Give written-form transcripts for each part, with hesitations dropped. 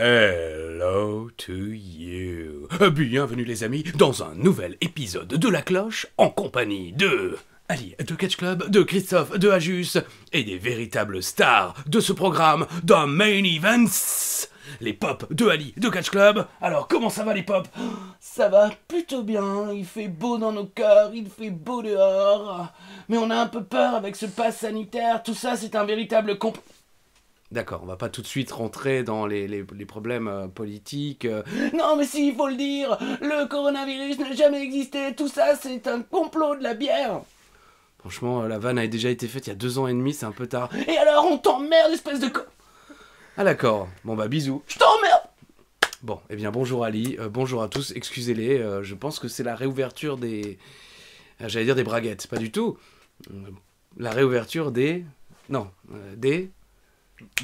Hello to you. Bienvenue les amis dans un nouvel épisode de La Cloche en compagnie de Ali de Catch Club, de Christophe de Ajus et des véritables stars de ce programme d'un main event, les pops de Ali de Catch Club. Alors comment ça va les pops? Ça va plutôt bien, il fait beau dans nos cœurs, il fait beau dehors, mais on a un peu peur avec ce pass sanitaire, tout ça c'est un véritable D'accord, on va pas tout de suite rentrer dans les problèmes politiques. Non mais si, il faut le dire, le coronavirus n'a jamais existé, tout ça c'est un complot de la bière. Franchement, la vanne a déjà été faite il y a 2 ans et demi, c'est un peu tard. Et alors on t'emmerde espèce de Ah d'accord, bon bah bisous. Je t'emmerde. Bon, eh bien bonjour Ali, bonjour à tous, excusez-les, je pense que c'est la réouverture des... j'allais dire des braguettes, pas du tout. La réouverture des... Non, des...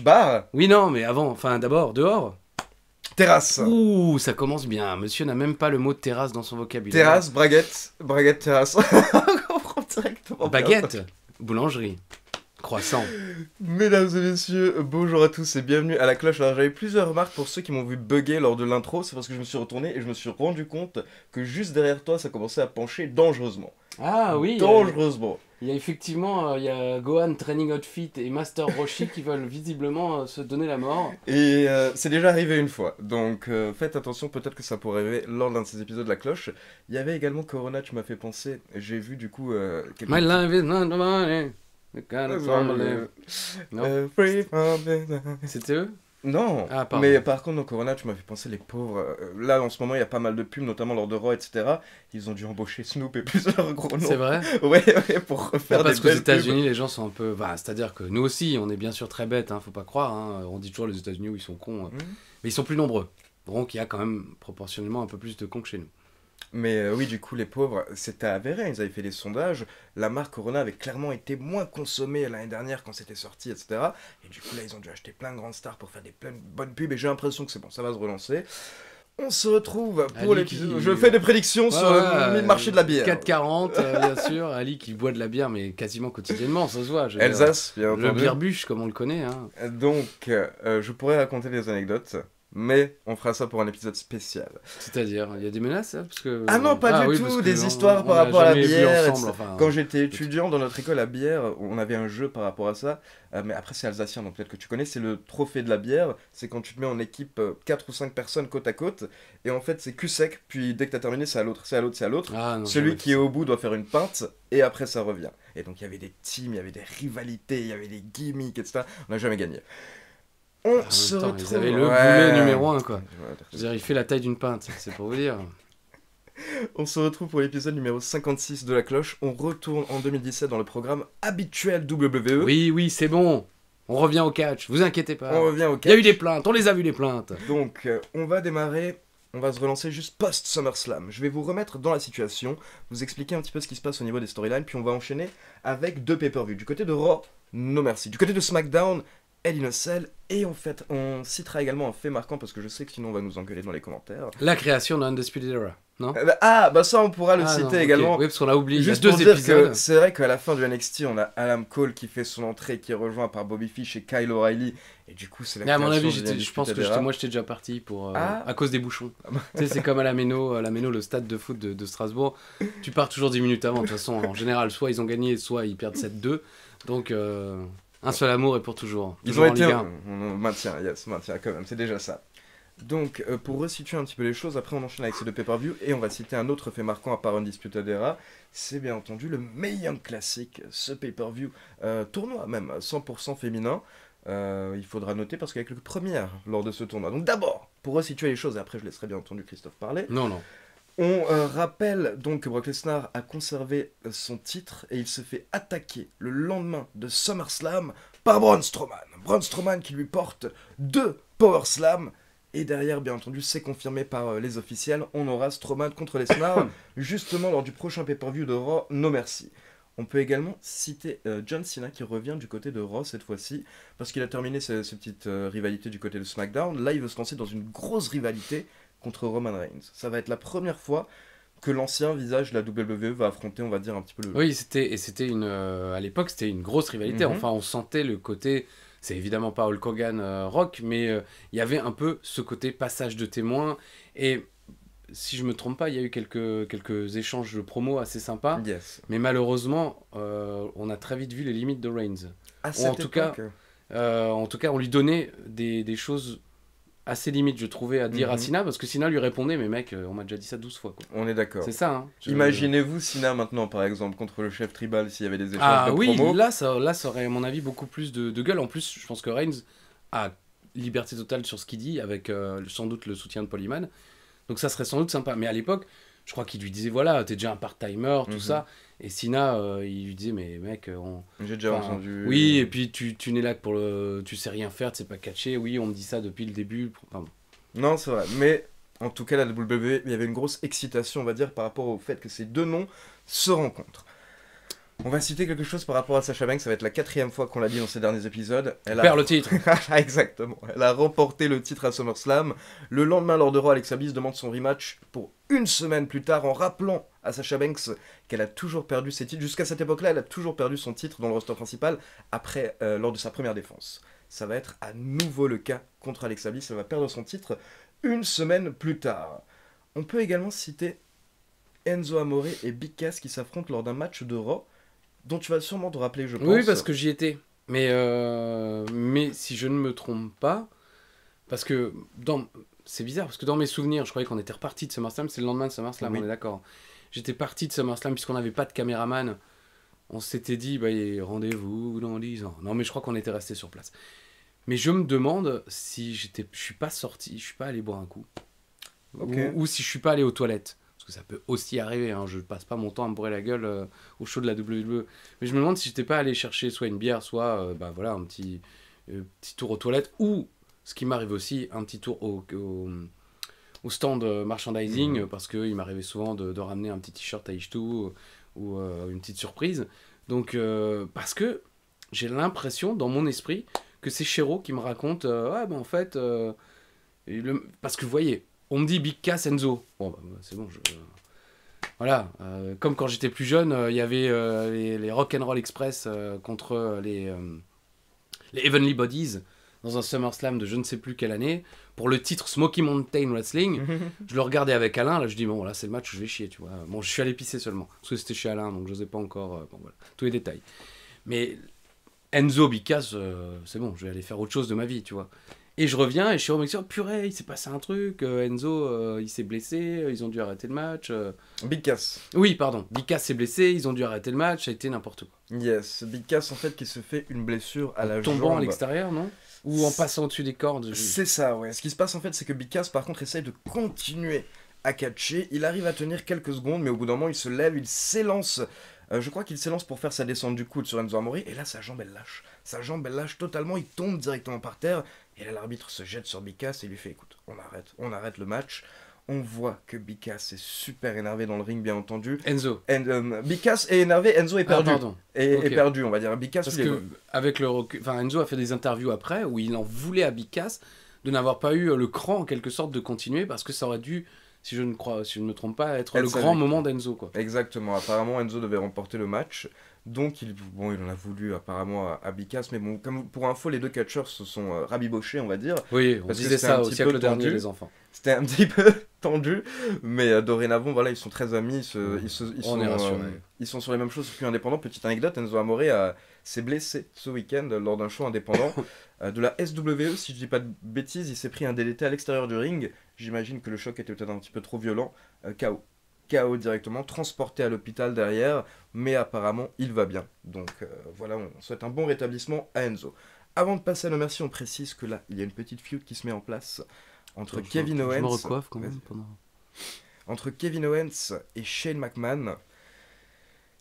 Bar. Oui, non, mais avant, enfin d'abord, dehors. Terrasse. Ouh, ça commence bien, monsieur n'a même pas le mot de terrasse dans son vocabulaire. Terrasse, braguette, braguette, terrasse. On comprend directement. Baguette, boulangerie, croissant. Mesdames et messieurs, bonjour à tous et bienvenue à La Cloche. Alors j'avais plusieurs remarques pour ceux qui m'ont vu bugger lors de l'intro, c'est parce que je me suis retourné et je me suis rendu compte que juste derrière toi ça commençait à pencher dangereusement. Ah oui, Dangereusement. il y a effectivement, il y a Gohan Training Outfit et Master Roshi qui veulent visiblement se donner la mort. Et c'est déjà arrivé une fois, donc faites attention, peut-être que ça pourrait arriver lors d'un de ces épisodes de La Cloche. Il y avait également Corona, tu m'as fait penser, j'ai vu du coup... quelques My petits- life is not the money. The kind of family. Non. Free from the- C'était eux? Non, Ah, pardon. mais par contre dans Corona tu m'as fait penser les pauvres, là en ce moment il y a pas mal de pubs, notamment lors de Raw, etc. Ils ont dû embaucher Snoop et plusieurs gros noms. C'est vrai? Ouais, pour refaire Parce des qu'aux belles États-Unis, les gens sont un peu. Bah, c'est-à-dire que nous aussi, on est bien sûr très bêtes, hein, faut pas croire. Hein. On dit toujours les États-Unis où ils sont cons, pubs. mais ils sont plus nombreux. Donc il y a quand même proportionnellement un peu plus de cons que chez nous. Mais oui, du coup les pauvres, c'était avéré, ils avaient fait des sondages, la marque Corona avait clairement été moins consommée l'année dernière quand c'était sorti, etc. Et du coup là ils ont dû acheter plein de grandes stars pour faire des plein de bonnes pubs et j'ai l'impression que c'est bon, ça va se relancer. On se retrouve pour Ali l'épisode. qui- Je fais des prédictions sur le marché de la bière. 4,40, bien sûr. Ali qui boit de la bière, mais quasiment quotidiennement, ça se voit. Je veux dire, Alsace, bien le entendu. bierbuche, comme on le connaît. Hein. Donc, je pourrais raconter des anecdotes, mais on fera ça pour un épisode spécial. C'est-à-dire, il y a des menaces, hein, parce que... Ah non, pas du oui, tout, parce que des on- histoires on par l'a rapport à la jamais vu bière, ensemble, etc. enfin, Quand j'étais étudiant dans notre école à bière, on avait un jeu par rapport à ça, mais après c'est alsacien, donc peut-être que tu connais, c'est le trophée de la bière, c'est quand tu te mets en équipe 4 ou 5 personnes côte à côte, et en fait c'est cul sec, puis dès que t'as terminé, c'est à l'autre, c'est à l'autre, c'est à l'autre. Ah, non, Celui jamais qui est au bout doit faire une pinte, et après ça revient. Et donc il y avait des teams, il y avait des rivalités, il y avait des gimmicks, etc. On n'a jamais gagné. On En même se temps, retrouve... ils avaient le Ouais. boulet numéro 1, quoi. Ouais, Je veux dire, il fait la taille d'une pinte, c'est pour vous dire. On se retrouve pour l'épisode numéro 56 de La Cloche. On retourne en 2017 dans le programme habituel WWE. Oui, oui, c'est bon. On revient au catch, vous inquiétez pas. On revient au Il y a eu catch. des plaintes, on les a vu les plaintes. Donc, on va démarrer. On va se relancer juste post-SummerSlam. Je vais vous remettre dans la situation, vous expliquer un petit peu ce qui se passe au niveau des storylines, puis on va enchaîner avec 2 pay-per-view. Du côté de Raw, no merci. Du côté de SmackDown, Hell in a Cell. Et en fait, on citera également un fait marquant, parce que je sais que sinon on va nous engueuler dans les commentaires. La création de Undisputed Era, non? Bah ça on pourra le Ah, citer non, ok. également. Oui, parce qu'on a oublié, Juste il y a pour 2 dire épisodes. que c'est vrai qu'à la fin du NXT, on a Adam Cole qui fait son entrée, qui est rejoint par Bobby Fish et Kyle O'Reilly. Et du coup, c'est la Mais à mon création avis, de je pense que Undisputed Era. moi j'étais déjà parti pour, Ah. à cause des bouchons. Tu sais, c'est comme à la Méno, le stade de foot de Strasbourg. Tu pars toujours 10 minutes avant. De toute façon, en général, soit ils ont gagné, soit ils perdent 7-2. Donc, un seul amour et pour toujours. Ils Toujours ont en été... Ligue 1. On maintient, yes, on maintient quand même, c'est déjà ça. Donc, pour resituer un petit peu les choses, après on enchaîne avec ces 2 pay-per-view et on va citer un autre fait marquant à part Undisputed Era. C'est bien entendu le Mae Young Classic, ce pay-per-view tournoi même, 100% féminin. Il faudra noter parce qu'il y a quelques premières lors de ce tournoi. Donc d'abord, pour resituer les choses, et après je laisserai bien entendu Christophe parler, Non, non. on rappelle donc que Brock Lesnar a conservé son titre et il se fait attaquer le lendemain de SummerSlam par Braun Strowman. Braun Strowman qui lui porte 2 Power Slam. Et derrière, bien entendu, c'est confirmé par les officiels, on aura Strowman contre Lesnar, justement lors du prochain pay-per-view de Raw, no merci. On peut également citer John Cena qui revient du côté de Raw cette fois-ci, parce qu'il a terminé ses petites rivalités du côté de SmackDown. Là, il veut se lancer dans une grosse rivalité contre Roman Reigns. Ça va être la première fois que l'ancien visage de la WWE va affronter, on va dire, un petit peu le... Oui, c'était une, à l'époque, c'était une grosse rivalité. Mhm. Enfin, on sentait le côté c'est évidemment pas Hulk Hogan Rock, mais il y avait un peu ce côté passage de témoin. Et si je me trompe pas, il y a eu quelques échanges de promos assez sympas. Yes. Mais malheureusement, on a très vite vu les limites de Reigns. À Ou cette époque, en tout cas, on lui donnait des choses assez limites, je trouvais, à dire à Cena, parce que Cena lui répondait, mais mec, on m'a déjà dit ça 12 fois. Quoi. on est d'accord. C'est ça, hein. Imaginez-vous Cena maintenant, par exemple, contre le chef tribal, s'il y avait des échanges Ah de oui, promos. là, ça aurait, à mon avis, beaucoup plus de gueule. En plus, je pense que Reigns a liberté totale sur ce qu'il dit, avec sans doute le soutien de Polyman. Donc ça serait sans doute sympa. Mais à l'époque, je crois qu'il lui disait, voilà, t'es déjà un part-timer, tout ça. Et Cena, il lui disait, mais mec, J'ai déjà entendu. oui, et puis tu n'es là que pour le... Tu sais rien faire, tu sais pas catcher. Oui, on me dit ça depuis le début. Enfin, Non, c'est vrai. Mais en tout cas, la WWE, il y avait une grosse excitation, on va dire, par rapport au fait que ces deux noms se rencontrent. On va citer quelque chose par rapport à Sasha Banks, ça va être la 4e fois qu'on l'a dit dans ces derniers épisodes. Elle perd le titre. Exactement. Elle a remporté le titre à SummerSlam. Le lendemain, lors de Raw, Alexa Bliss demande son rematch pour une semaine plus tard, en rappelant à Sasha Banks qu'elle a toujours perdu ses titres. Jusqu'à cette époque-là, elle a toujours perdu son titre dans le roster principal lors de sa première défense. Ça va être à nouveau le cas contre Alexa Bliss. Elle va perdre son titre une semaine plus tard. On peut également citer Enzo Amore et Big Cass qui s'affrontent lors d'un match de Raw, dont tu vas sûrement te rappeler, je pense. Oui, parce que j'y étais. Mais si je ne me trompe pas, parce que c'est bizarre, parce que dans mes souvenirs, je croyais qu'on était reparti de SummerSlam, c'est le lendemain de SummerSlam, Oui. on est d'accord. J'étais parti de SummerSlam puisqu'on n'avait pas de caméraman. On s'était dit, bah, rendez-vous dans 10 ans. Non, mais je crois qu'on était resté sur place. Mais je me demande si je suis pas sorti, je suis pas allé boire un coup. Ok. Ou si je suis pas allé aux toilettes. Parce que ça peut aussi arriver, hein. Je passe pas mon temps à me bourrer la gueule au show de la WWE. Mais je me demande si j'étais pas allé chercher soit une bière, soit bah, voilà, un petit tour aux toilettes. Ou, ce qui m'arrive aussi, un petit tour au stand merchandising, parce qu'il m'arrivait souvent de ramener un petit t-shirt à H2 ou une petite surprise. Donc, parce que j'ai l'impression, dans mon esprit, que c'est Shero qui me raconte ah ben en fait parce que vous voyez, on me dit Big Cass Enzo, bon bah, c'est bon, voilà, comme quand j'étais plus jeune, il y avait les Rock'n'Roll Express contre les Heavenly Bodies dans un SummerSlam de je ne sais plus quelle année pour le titre Smoky Mountain Wrestling. Je le regardais avec Alain, là je dis bon là c'est le match où je vais chier, tu vois. Bon, je suis allé pisser seulement parce que c'était chez Alain, donc je n'osais pas encore bon, voilà, tous les détails. Mais Enzo, Big Cass, c'est bon, je vais aller faire autre chose de ma vie, tu vois. Et je reviens et je suis au Mexique, oh, purée, il s'est passé un truc, Enzo, il s'est blessé, ils ont dû arrêter le match. Big Cass. Oui, pardon, Big Cass s'est blessé, ils ont dû arrêter le match, ça a été n'importe quoi. Yes, Big Cass en fait qui se fait une blessure à la jambe. Tombant à l'extérieur, non? Ou en passant au-dessus des cordes. C'est ça, ouais. Ce qui se passe en fait, c'est que Big Cass par contre essaye de continuer à catcher. Il arrive à tenir quelques secondes, mais au bout d'un moment, il se lève, il s'élance. Je crois qu'il s'élance pour faire sa descente du coude sur Enzo Amore, et là, sa jambe, elle lâche. Sa jambe, elle lâche totalement, il tombe directement par terre, et là, l'arbitre se jette sur Big Cass et lui fait, écoute, on arrête le match. On voit que Big Cass est super énervé dans le ring, bien entendu. Enzo. Big Cass est énervé, Enzo est perdu. Ah, pardon. Est perdu, on va dire. Big Cass, parce que, avec le recul, enfin, Enzo a fait des interviews après, où il en voulait à Big Cass de n'avoir pas eu le cran, en quelque sorte, de continuer, parce que ça aurait dû... Si je ne me trompe pas, être le grand moment d'Enzo, quoi. Exactement. Apparemment, Enzo devait remporter le match. Donc, il en a voulu apparemment à Big Cass. Mais bon, comme pour info, les deux catcheurs se sont rabibochés, on va dire. Oui, on disait ça au siècle dernier, les enfants. C'était un petit peu tendu. Mais dorénavant, voilà, ils sont très amis. Ils sont sur les mêmes choses depuis indépendants. Petite anecdote, Enzo Amore s'est blessé ce week-end lors d'un show indépendant de la SWE. Si je dis pas de bêtises, il s'est pris un DDT à l'extérieur du ring. J'imagine que le choc était peut-être un petit peu trop violent. KO directement, transporté à l'hôpital derrière, mais apparemment il va bien. Donc voilà, on souhaite un bon rétablissement à Enzo. Avant de passer à nos merci, on précise que là, il y a une petite feud qui se met en place entre Kevin Owens. Je me recoiffe quand même pendant... Entre Kevin Owens et Shane McMahon.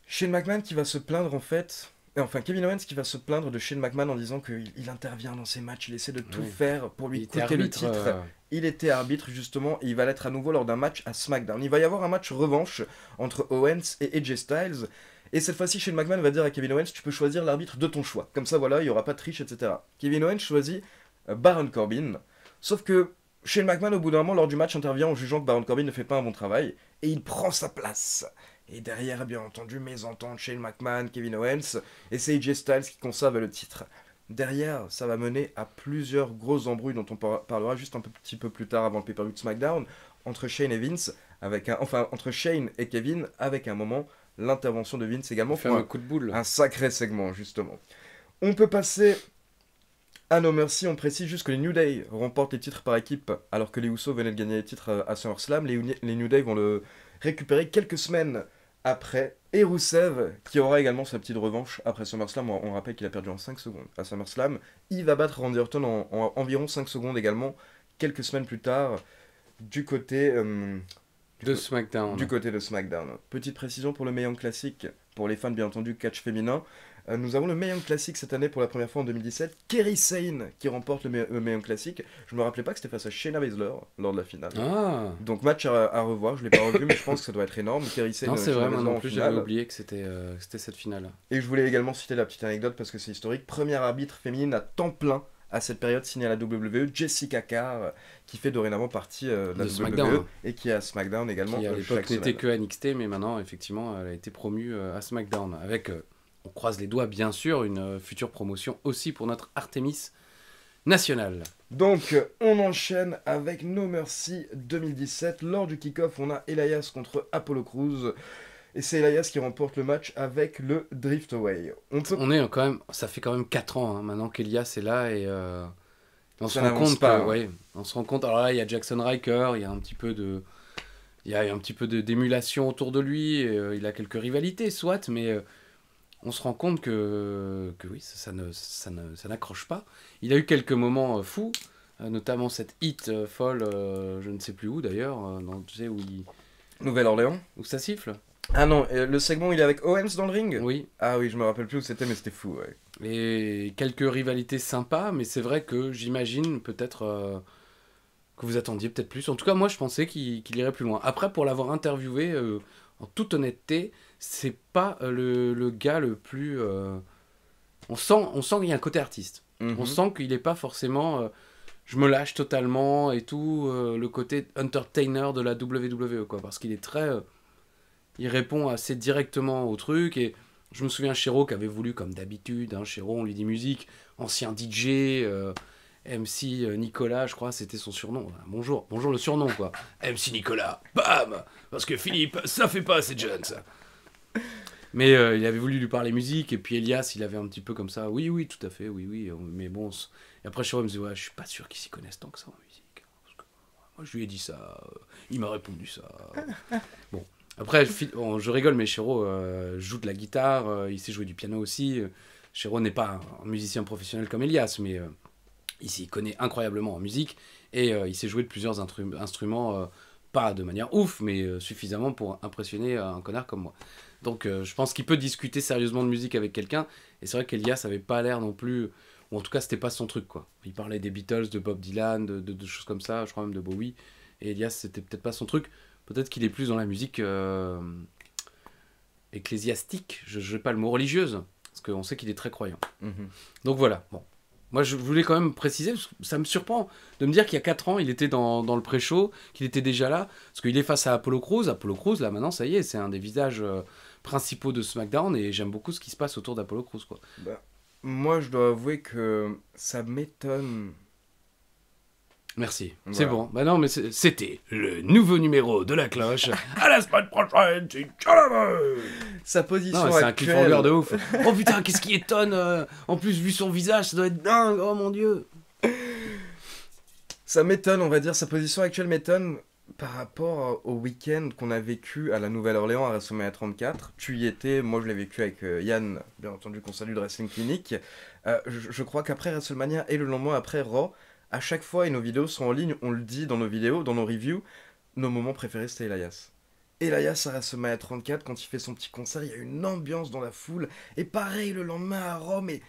Shane McMahon qui va se plaindre en fait... Enfin, Kevin Owens qui va se plaindre de Shane McMahon en disant qu'il intervient dans ses matchs, il essaie de tout faire pour lui coûter le titre. Il était arbitre justement et il va l'être à nouveau lors d'un match à SmackDown. Il va y avoir un match revanche entre Owens et AJ Styles. Et cette fois-ci, Shane McMahon va dire à Kevin Owens, tu peux choisir l'arbitre de ton choix. Comme ça, voilà, il n'y aura pas de triche, etc. Kevin Owens choisit Baron Corbin. Sauf que Shane McMahon, au bout d'un moment, lors du match, intervient en jugeant que Baron Corbin ne fait pas un bon travail. Et il prend sa place. Et derrière, bien entendu, mésentente Shane McMahon, Kevin Owens, et c'est AJ Styles qui conserve le titre. Derrière, ça va mener à plusieurs grosses embrouilles dont on parlera juste un petit peu plus tard avant le pay-per-view de SmackDown, entre Shane et Vince, entre Shane et Kevin, avec un moment l'intervention de Vince également pour un coup de boule. Un sacré segment, justement. On peut passer à No Mercy, on précise juste que les New Day remportent les titres par équipe, alors que les Usos venaient de gagner les titres à SummerSlam. Les New Day vont le récupérer quelques semaines après. Et Rusev, qui aura également sa petite revanche après SummerSlam, on rappelle qu'il a perdu en 5 secondes à SummerSlam, il va battre Randy Orton en environ 5 secondes également, quelques semaines plus tard, du côté... de SmackDown. Du côté de SmackDown. Petite précision pour le Mae Young Classic, pour les fans bien entendu catch féminin. Nous avons le Mae Young Classic cette année pour la première fois en 2017. Kerry Sane qui remporte le Mae Young Classic. Je me rappelais pas que c'était face à Shayna Baszler lors de la finale. Ah. Donc match à revoir, je l'ai pas revu mais je pense que ça doit être énorme. Kerry Sane, non c'est vrai, moi non plus finale. j'avais oublié que c'était cette finale. Et je voulais également citer la petite anecdote parce que c'est historique. Première arbitre féminine à temps plein à cette période signée à la WWE, Jessica Carr, qui fait dorénavant partie de la WWE SmackDown. et qui est à SmackDown également. Qui à l'époque n'était que NXT, mais maintenant effectivement elle a été promue à SmackDown avec, on croise les doigts bien sûr, une future promotion aussi pour notre Artemis nationale. Donc on enchaîne avec No Mercy 2017. Lors du kick-off, on a Elias contre Apollo Crews. Et c'est Elias qui remporte le match avec le Drift Away. On est quand même, ça fait quand même 4 ans maintenant qu'Elias est là et on se Ça rend compte pas, que, ouais, on se rend compte. Alors là, il y a Jackson Riker, il y a un petit peu de d'émulation autour de lui. Et, il a quelques rivalités, soit, mais on se rend compte que oui, ça n'accroche pas. Il a eu quelques moments fous, notamment cette hit folle, je ne sais plus où d'ailleurs, tu sais où Nouvelle-Orléans. où ça siffle. Ah non, le segment il est avec Owens dans le ring. Oui. Ah oui, je me rappelle plus où c'était, mais c'était fou, ouais. Et quelques rivalités sympas, mais c'est vrai que j'imagine peut-être que vous attendiez peut-être plus. En tout cas, moi, je pensais qu'il irait plus loin. Après, pour l'avoir interviewé, en toute honnêteté, c'est pas le gars le plus... On sent qu'il y a un côté artiste. On sent qu'il n'est pas forcément... je me lâche totalement et tout, le côté entertainer de la WWE, quoi. Parce qu'il est très... il répond assez directement au truc et... Je me souviens Chéro qui avait voulu, comme d'habitude, hein, Chéro, on lui dit musique, ancien DJ, MC Nicolas, je crois, c'était son surnom. Bonjour le surnom, quoi. MC Nicolas, bam. Parce que Philippe, ça fait pas assez jeune, ça. Mais il avait voulu lui parler musique, et puis Elias, il avait un petit peu comme ça, oui, tout à fait, oui, mais bon... Et après Chéro, il me disait, ouais, je suis pas sûr qu'il s'y connaisse tant que ça en musique. Parce que, moi, je lui ai dit ça, il m'a répondu ça. Bon. Après, je rigole, mais Chéro joue de la guitare, il sait jouer du piano aussi. Chéro n'est pas un musicien professionnel comme Elias, mais il s'y connaît incroyablement en musique et il sait jouer de plusieurs instruments, pas de manière ouf, mais suffisamment pour impressionner un connard comme moi. Donc je pense qu'il peut discuter sérieusement de musique avec quelqu'un, et c'est vrai qu'Elias avait pas l'air non plus, ou en tout cas c'était pas son truc, quoi. Il parlait des Beatles, de Bob Dylan, de choses comme ça, je crois même de Bowie, et Elias c'était peut-être pas son truc. Peut-être qu'il est plus dans la musique ecclésiastique, je n'ai pas le mot religieuse, parce qu'on sait qu'il est très croyant. Donc voilà, bon. Moi je voulais quand même préciser, parce que ça me surprend de me dire qu'il y a 4 ans, il était dans le pré-show, qu'il était déjà là, parce qu'il est face à Apollo Crews. Apollo Crews, là maintenant, ça y est, c'est un des visages principaux de SmackDown, et j'aime beaucoup ce qui se passe autour d'Apollo Crews, quoi. Bah, moi je dois avouer que ça m'étonne... Merci, voilà. C'est bon. Bah non, mais c'était le nouveau numéro de la cloche. À la semaine prochaine, c'est Chalaveux. Sa position non, c'est actuelle... un cliffhanger de ouf. Oh putain, qu'est-ce qui étonne en plus, vu son visage, ça doit être dingue. Oh mon dieu. Ça m'étonne, on va dire. Sa position actuelle m'étonne par rapport au week-end qu'on a vécu à la Nouvelle-Orléans à WrestleMania 34. Tu y étais, moi je l'ai vécu avec Yann, bien entendu, qu'on salue de Wrestling Clinic. Je crois qu'après WrestleMania et le lendemain après Raw, à chaque fois, et nos vidéos sont en ligne, on le dit dans nos vidéos, dans nos reviews, nos moments préférés c'était Elias. Elias à WrestleMania 34, quand il fait son petit concert, il y a une ambiance dans la foule. Et pareil le lendemain à Rome, et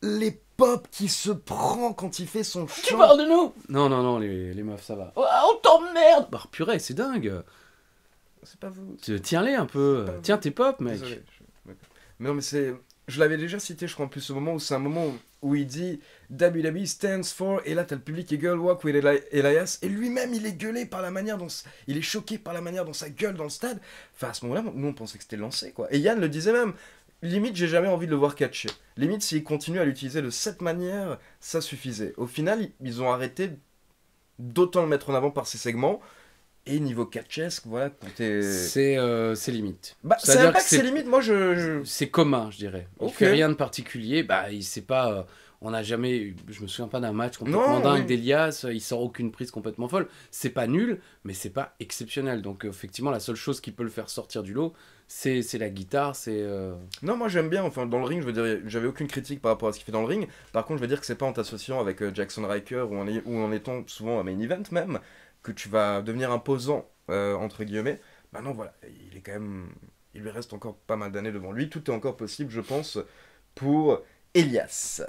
les pop qui se prend quand il fait son chant. Tu parles de nous? Non, les meufs, ça va. Oh, on t'emmerde. Bah purée, c'est dingue. C'est pas vous. Tiens-les un peu. Tiens tes pop, mec. Désolé. Mais non, mais c'est... Je l'avais déjà cité, je crois, en plus, ce moment où c'est un moment où il dit WWE stands for, et là t'as le public qui gueule Walk with Elias, et lui-même il est gueulé par la manière dont... Il est choqué par la manière dont ça gueule dans le stade. Enfin, à ce moment-là, nous on pensait que c'était lancé, quoi. Et Yann le disait même, limite, j'ai jamais envie de le voir catcher. Limite, s'ils continuent à l'utiliser de cette manière, ça suffisait. Au final, ils ont arrêté d'autant le mettre en avant par ces segments. Et niveau catchesque, voilà, quand t'es... C'est limite. Bah, c'est C'est-à-dire même pas que que c'est limite, moi je... c'est commun, je dirais. Il Ok. fait rien de particulier. Bah, il sait pas. On n'a jamais. Je me souviens pas d'un match complètement Non, dingue oui. d'Elias. Il sort aucune prise complètement folle. C'est pas nul, mais c'est pas exceptionnel. Donc effectivement, la seule chose qui peut le faire sortir du lot, c'est la guitare. Non, moi j'aime bien, enfin dans le ring, je veux dire, j'avais aucune critique par rapport à ce qu'il fait dans le ring. Par contre, je veux dire que c'est pas en t'associant avec Jackson Riker ou en étant souvent à main event même, que tu vas devenir imposant, entre guillemets. Bah non, voilà, il est quand même... Il lui reste encore pas mal d'années devant lui. Tout est encore possible, je pense, pour Elias.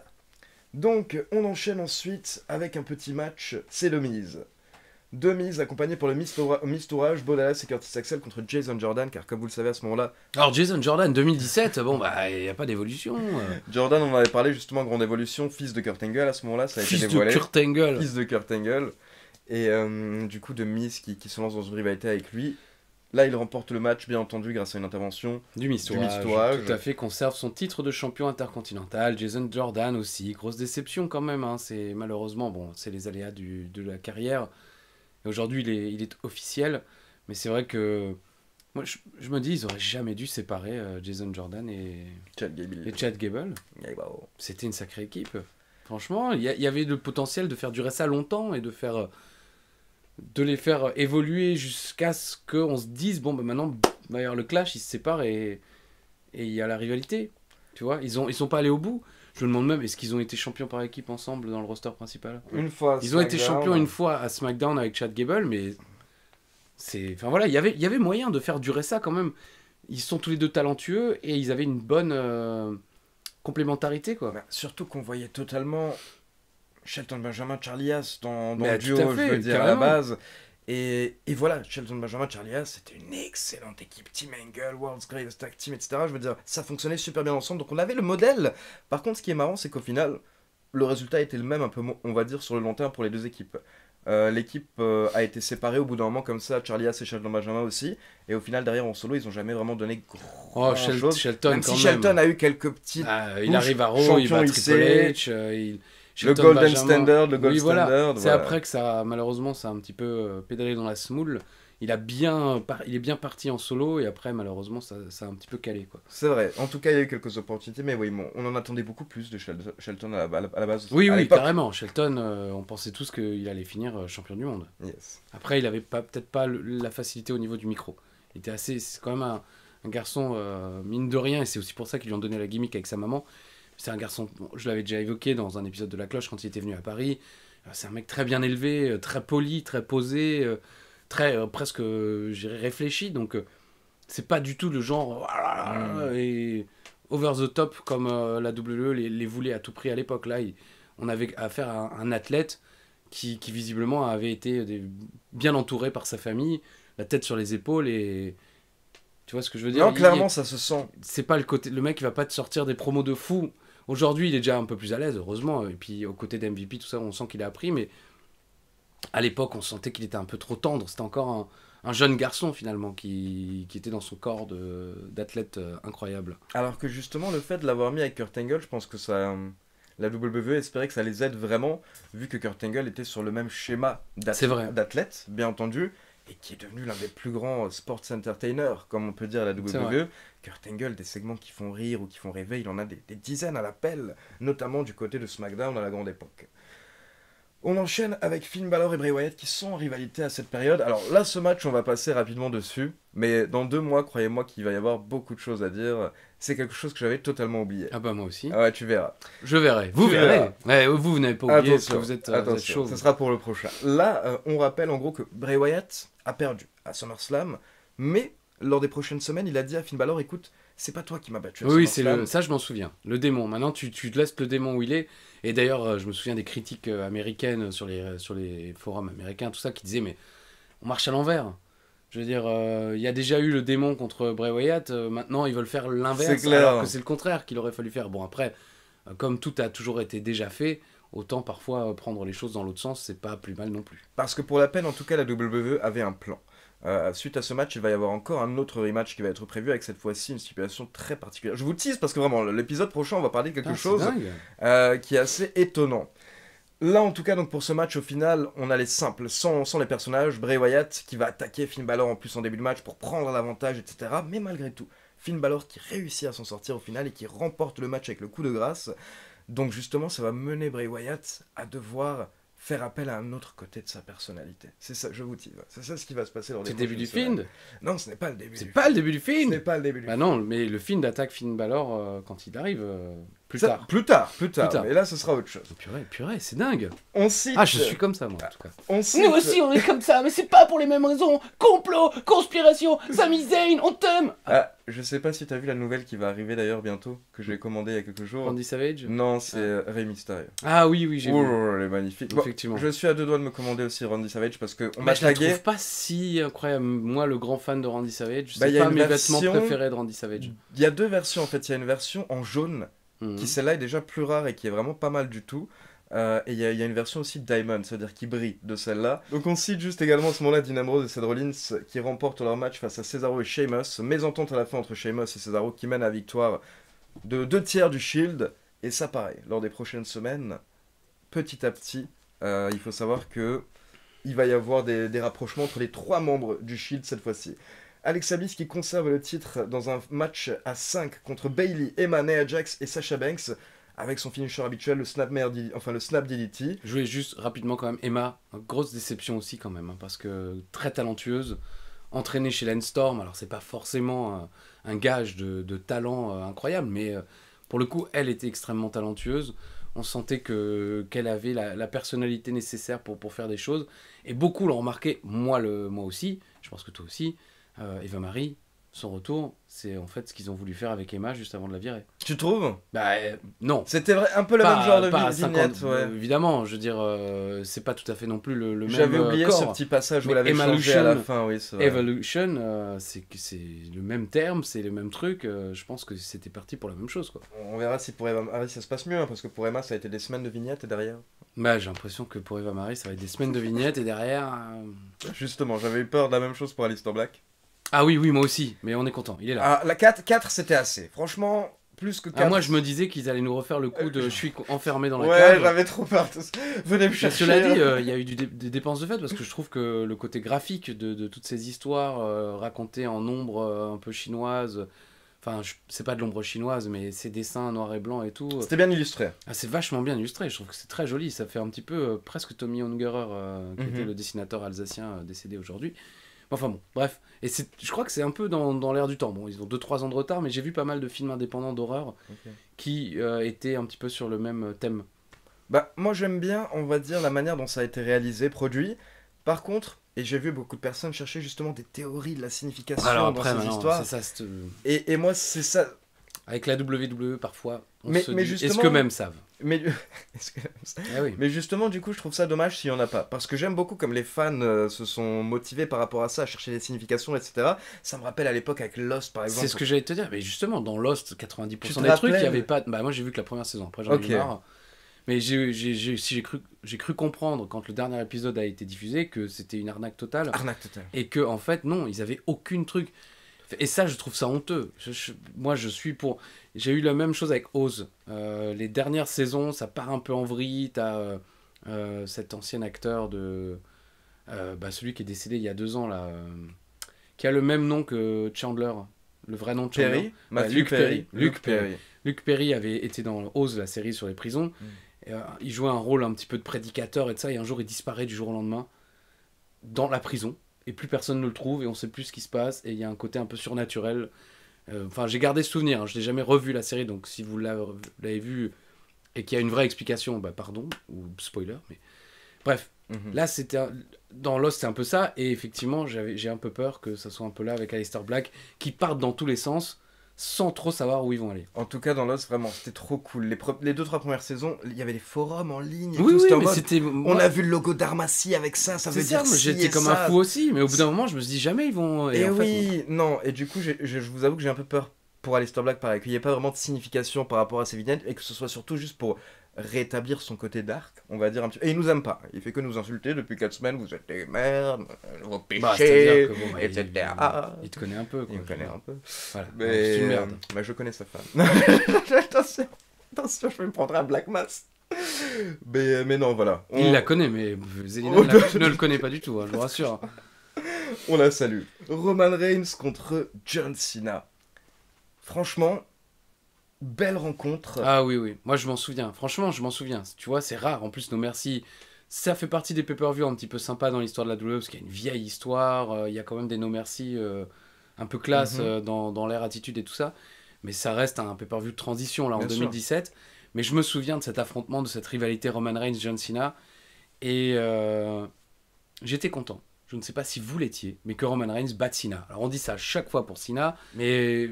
Donc, on enchaîne ensuite avec un petit match, c'est le Miz. Deux Miz accompagnés pour le Miz Tourage, Bo Dallas et Curtis Axel contre Jason Jordan, car comme vous le savez à ce moment-là, Alors Jason Jordan 2017. Bon bah il y a pas d'évolution. Jordan, on en avait parlé justement, grande évolution, fils de Kurt Angle à ce moment-là, ça a été Fils de dévoilé. Kurt Angle. Fils de Kurt Angle. Et du coup, de Miz qui se lance dans une rivalité avec lui. Là, il remporte le match, bien entendu, grâce à une intervention. Du Miz Du Miz Tourage, Tourage. tout à fait, conserve son titre de champion intercontinental. Jason Jordan aussi, grosse déception quand même. Hein. C'est malheureusement, bon, c'est les aléas de la carrière. Et aujourd'hui, il est officiel, mais c'est vrai que moi, je me dis, ils auraient jamais dû séparer Jason Jordan et Chad Gable. Chad Gable. Et bah, oh. C'était une sacrée équipe. Franchement, il y avait le potentiel de faire durer ça longtemps et de les faire évoluer jusqu'à ce qu'on se dise bon bah maintenant d'ailleurs le clash il se sépare et il y a la rivalité, tu vois, ils sont pas allés au bout. Je me demande même est-ce qu'ils ont été champions par équipe ensemble dans le roster principal. Une fois à Ils ont été SmackDown. champions une fois à SmackDown avec Chad Gable, mais c'est enfin voilà, il y avait moyen de faire durer ça quand même. Ils sont tous les deux talentueux et ils avaient une bonne complémentarité quoi. Bah, surtout qu'on voyait totalement Shelton Benjamin, Charlie Haas dans Mais le tout duo, à fait, je veux dire, à la carrément. base. Et voilà, Shelton Benjamin, Charlie Haas, c'était une excellente équipe. Team Angle, World's Greatest Tag Team, etc. Je veux dire, ça fonctionnait super bien ensemble, donc on avait le modèle. Par contre, ce qui est marrant, c'est qu'au final, le résultat était le même, un peu, on va dire, sur le long terme pour les deux équipes. L'équipe a été séparée au bout d'un moment comme ça, Charlie Haas et Shelton Benjamin aussi. Et au final, derrière en solo, ils ont jamais vraiment donné grand chose. Shelton Même quand si même. Shelton a eu quelques petites... Il Bush, arrive à Raw, il bat champion Triple IC, H, le Shelton Golden Benjamin. Standard, le Gold Oui, voilà. Standard. C'est voilà. après que ça, malheureusement, ça a un petit peu pédalé dans la semoule. Il est bien parti en solo et après, malheureusement, ça a un petit peu calé, quoi. C'est vrai. En tout cas, il y a eu quelques opportunités, mais oui, bon, on en attendait beaucoup plus de Shelton à la base. Oui, à oui, l'époque. carrément. Shelton, on pensait tous qu'il allait finir champion du monde. Yes. Après, il avait peut-être pas la facilité au niveau du micro. Il était c'est quand même un garçon, mine de rien, et c'est aussi pour ça qu'ils lui ont donné la gimmick avec sa maman. C'est un garçon, bon, je l'avais déjà évoqué dans un épisode de La Cloche quand il était venu à Paris. C'est un mec très bien élevé, très poli, très posé, très presque, je dirais, réfléchi. Donc, c'est pas du tout le genre et over the top comme la WWE les voulait à tout prix à l'époque. Là, on avait affaire à un athlète qui visiblement avait été bien entouré par sa famille, la tête sur les épaules et tu vois ce que je veux dire. Non, clairement, ça se sent. C'est pas le mec qui va pas te sortir des promos de fou. Aujourd'hui, il est déjà un peu plus à l'aise, heureusement. Et puis, aux côtés d'MVP, tout ça, on sent qu'il a appris. Mais à l'époque, on sentait qu'il était un peu trop tendre. C'était encore un jeune garçon, finalement, qui était dans son corps d'athlète incroyable. Alors que justement, le fait de l'avoir mis avec Kurt Angle, je pense que ça. La WWE espérait que ça les aide vraiment, vu que Kurt Angle était sur le même schéma C'est vrai. d'athlète, bien entendu, et qui est devenu l'un des plus grands sports entertainers, comme on peut dire à la C'est vrai. WWE. Kurt Angle, des segments qui font rire ou qui font rêver, il en a des dizaines à l'appel, notamment du côté de SmackDown à la grande époque. On enchaîne avec Finn Balor et Bray Wyatt qui sont en rivalité à cette période. Alors là, ce match, on va passer rapidement dessus, mais dans 2 mois, croyez-moi qu'il va y avoir beaucoup de choses à dire. C'est quelque chose que j'avais totalement oublié. Ah bah moi aussi. Ah ouais, tu verras. Je verrai. Vous Tu verrez. verras. Ouais, vous n'avez pas oublié parce que Attention, vous êtes attention, chaud. ça sera pour le prochain. Là, on rappelle en gros que Bray Wyatt a perdu à SummerSlam, mais lors des prochaines semaines, il a dit à Finn Balor, écoute, c'est pas toi qui m'as battu à Oui, SummerSlam. ça je m'en souviens. Le démon. Maintenant, tu te laisses le démon où il est. Et d'ailleurs, je me souviens des critiques américaines sur les forums américains, tout ça, qui disaient, mais on marche à l'envers. Je veux dire, il y a déjà eu le démon contre Bray Wyatt, maintenant ils veulent faire l'inverse, C'est clair. alors que c'est le contraire qu'il aurait fallu faire. Bon, après, comme tout a toujours été déjà fait, autant parfois prendre les choses dans l'autre sens, c'est pas plus mal non plus. Parce que pour la peine, en tout cas, la WWE avait un plan. Suite à ce match, il va y avoir encore un autre rematch qui va être prévu avec cette fois-ci une stipulation très particulière. Je vous le tease parce que vraiment, l'épisode prochain, on va parler de quelque chose qui est assez étonnant. Là, en tout cas, donc pour ce match, au final, on a les simples, sans les personnages. Bray Wyatt qui va attaquer Finn Balor en plus en début de match pour prendre l'avantage, etc. Mais malgré tout, Finn Balor qui réussit à s'en sortir au final et qui remporte le match avec le coup de grâce. Donc justement, ça va mener Bray Wyatt à devoir faire appel à un autre côté de sa personnalité. C'est ça, je vous dis. C'est ça ce qui va se passer dans les C'est le début du film. Non, ce n'est pas le début. C'est pas le début du Ce film. n'est pas le début du Bah film. non, mais le film d'attaque Finn Balor quand il arrive plus tard. Plus tard. Mais là, ce sera autre chose. Purée, c'est dingue. On cite. Ah, je suis comme ça, moi, en tout cas. On cite. Nous aussi, on est comme ça, mais c'est pas pour les mêmes raisons. Complot, conspiration, Sami Zayn, on t'aime. Ah, je sais pas si t'as vu la nouvelle qui va arriver d'ailleurs bientôt, que j'ai commandée il y a quelques jours. Randy Savage. Non, c'est Rey Mysterio. Ah oui, j'ai vu. Oh, elle est magnifique. Bon, Effectivement. je suis à deux doigts de me commander aussi Randy Savage parce que on Mais m'a je la tagué. trouve pas si incroyable. Moi, le grand fan de Randy Savage, Bah, c'est y a pas une mes version- vêtements préférés de Randy Savage. Il y a deux versions en fait. Il y a une version en jaune Mhm. qui celle-là est déjà plus rare et qui est vraiment pas mal du tout. Et il y a une version aussi Diamond, c'est-à-dire qui brille de celle-là. Donc on cite juste également à ce moment-là Dean Ambrose et Seth Rollins qui remportent leur match face à Cesaro et Sheamus. Mésentente à la fin entre Sheamus et Cesaro qui mène à la victoire de 2/3 du Shield. Et ça pareil, lors des prochaines semaines, petit à petit, il faut savoir que il va y avoir des rapprochements entre les 3 membres du Shield cette fois-ci. Alexa Bliss qui conserve le titre dans un match à 5 contre Bayley, Emma, Nia Jax et Sasha Banks avec son finisher habituel, le Snap DDT. Je voulais juste rapidement quand même, Emma, grosse déception aussi quand même, hein, parce que très talentueuse, entraînée chez Lance Storm, alors c'est pas forcément un gage de talent incroyable, mais pour le coup, elle était extrêmement talentueuse. On sentait qu'elle avait la personnalité nécessaire pour faire des choses, et beaucoup l'ont remarqué, moi aussi, je pense que toi aussi, Eva Marie, son retour, c'est en fait ce qu'ils ont voulu faire avec Emma juste avant de la virer. Tu trouves? Bah non. C'était un peu le même genre de Pas à 50, vignette, ouais. évidemment, je veux dire, c'est pas tout à fait non plus le même J'avais oublié corps. ce petit passage où Mais elle avait changé à la fin, oui, c'est vrai. Evolution, c'est le même terme, c'est le même truc. Je pense que c'était parti pour la même chose, quoi. On verra si pour Eva Marie ça se passe mieux, hein, parce que pour Emma ça a été des semaines de vignettes et derrière. Bah, j'ai l'impression que pour Eva Marie, ça va être des semaines de vignettes et derrière. Justement, j'avais eu peur de la même chose pour Aleister Black. Ah oui, moi aussi, mais on est content, il est là. Ah, la 4 c'était assez. Franchement, plus que 4. Moi, je me disais qu'ils allaient nous refaire le coup de je suis enfermé dans la Ouais, cave. j'avais trop peur. Venez me Mais chercher. cela dit, il y a eu des dépenses de fait parce que je trouve que le côté graphique de toutes ces histoires racontées en ombre un peu chinoise, enfin, c'est pas de l'ombre chinoise, mais ces dessins noir et blanc et tout, C'était bien illustré. c'est vachement bien illustré. Je trouve que c'est très joli. Ça fait un petit peu presque Tommy Ungerer, qui était le dessinateur alsacien décédé aujourd'hui. Enfin bon, bref. Et je crois que c'est un peu dans l'air du temps. Bon, ils ont 2-3 ans de retard, mais j'ai vu pas mal de films indépendants d'horreur qui étaient un petit peu sur le même thème. Bah, moi j'aime bien, on va dire, la manière dont ça a été réalisé, produit. Par contre, et j'ai vu beaucoup de personnes chercher justement des théories de la signification Alors dans après, ces maintenant, histoires. c'est ça. Et moi, c'est ça. Avec la WWE, parfois, on Mais se dit, justement- est-ce qu'eux-mêmes savent? Mais... Est-ce que- Ah oui. Mais justement, du coup, je trouve ça dommage s'il n'y en a pas. Parce que j'aime beaucoup comme les fans se sont motivés par rapport à ça, à chercher des significations, etc. Ça me rappelle à l'époque avec Lost, par exemple. C'est ce que j'allais te dire. Mais justement, dans Lost, 90% Tu te des trucs, il rappelles n'y avait pas... Bah moi, j'ai vu que la première saison. Après, j'en ai Ok. eu marre. Mais j'ai cru comprendre, quand le dernier épisode a été diffusé, que c'était une arnaque totale. Arnaque totale. Et que, en fait, non, ils avaient aucune truc. Et ça, je trouve ça honteux. Moi, je suis pour... J'ai eu la même chose avec Oz. Les dernières saisons, ça part un peu en vrille. T'as cet ancien acteur de... celui qui est décédé il y a 2 ans, là, qui a le même nom que Chandler. Le vrai nom de Chandler. Perry, Matthew Luke Perry. Luke Perry. Luke Perry avait été dans Oz, la série sur les prisons. Et, il jouait un rôle un petit peu de prédicateur et de ça. Et un jour, il disparaît du jour au lendemain dans la prison. Et plus personne ne le trouve et on sait plus ce qui se passe. Et il y a un côté un peu surnaturel. Enfin, j'ai gardé ce souvenir. Hein. Je n'ai jamais revu la série. Donc, si vous l'avez vu et qu'il y a une vraie explication, bah pardon. Ou spoiler. Mais bref. Là, dans Lost, c'est un peu ça. Et effectivement, j'ai un peu peur que ça soit un peu là avec Aleister Black qui partent dans tous les sens sans trop savoir où ils vont aller. En tout cas, dans Lost, vraiment, c'était trop cool. Les 2-3 premières saisons, il y avait des forums en ligne. Et Oui, tout, c'était en mais mode, c'était... on a vu le logo d'Armacy avec ça, ça veut C'est ça, dire moi, ci j'étais et comme ça. un fou aussi. Mais au bout d'un moment, je me suis dit, jamais ils vont... Et en fait, oui, non. Et du coup, je vous avoue que j'ai un peu peur pour Aleister Black, pareil, qu'il n'y ait pas vraiment de signification par rapport à ces vignettes et que ce soit surtout juste pour rétablir son côté dark, on va dire un petit peu. Et il nous aime pas, il fait que nous insulter depuis 4 semaines, vous êtes des merdes, vos Bah, péchés, c'est-à-dire que bon, bah, etc. il te connaît un peu, quoi. Il me connaît un peu. Voilà. Mais C'est une merde. bah, je connais sa femme. attention, attention, je vais me prendre un Black Mass. Mais non, voilà. Il la connaît, mais Zelina Oh, ne le connaît pas du tout, hein, je vous rassure. On la salue. Roman Reigns contre John Cena. Franchement, belle rencontre. Ah oui, oui. Moi, je m'en souviens. Franchement, je m'en souviens. Tu vois, c'est rare. En plus, No Mercy, ça fait partie des pay-per-view un petit peu sympas dans l'histoire de la WWE, parce qu'il y a une vieille histoire. Il y a quand même des No Mercy un peu classe dans l'ère attitude et tout ça. Mais ça reste un pay-per-view de transition, là, en Bien 2017. Mais je me souviens de cet affrontement, de cette rivalité Roman Reigns-John Cena. Et j'étais content. Je ne sais pas si vous l'étiez, mais que Roman Reigns batte Cena. Alors, on dit ça à chaque fois pour Cena, mais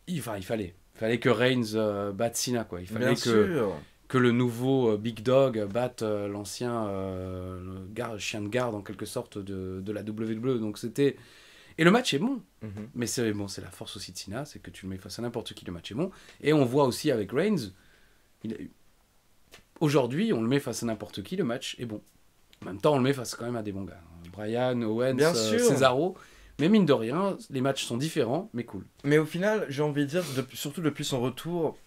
il fallait que Reigns batte Cena, quoi. Il fallait Bien que, sûr. que le nouveau Big Dog batte l'ancien chien de garde, en quelque sorte, de la WWE. Donc c'était... Et le match est bon. Mhm. Mais c'est bon, c'est la force aussi de Cena, c'est que tu le mets face à n'importe qui, le match est bon. Et on voit aussi avec Reigns, aujourd'hui, on le met face à n'importe qui, le match est bon. En même temps, on le met face quand même à des bons gars. Brian, Owens, Bien sûr. Cesaro. Mais mine de rien, les matchs sont différents, mais cool. Mais au final, j'ai envie de dire, surtout depuis son retour,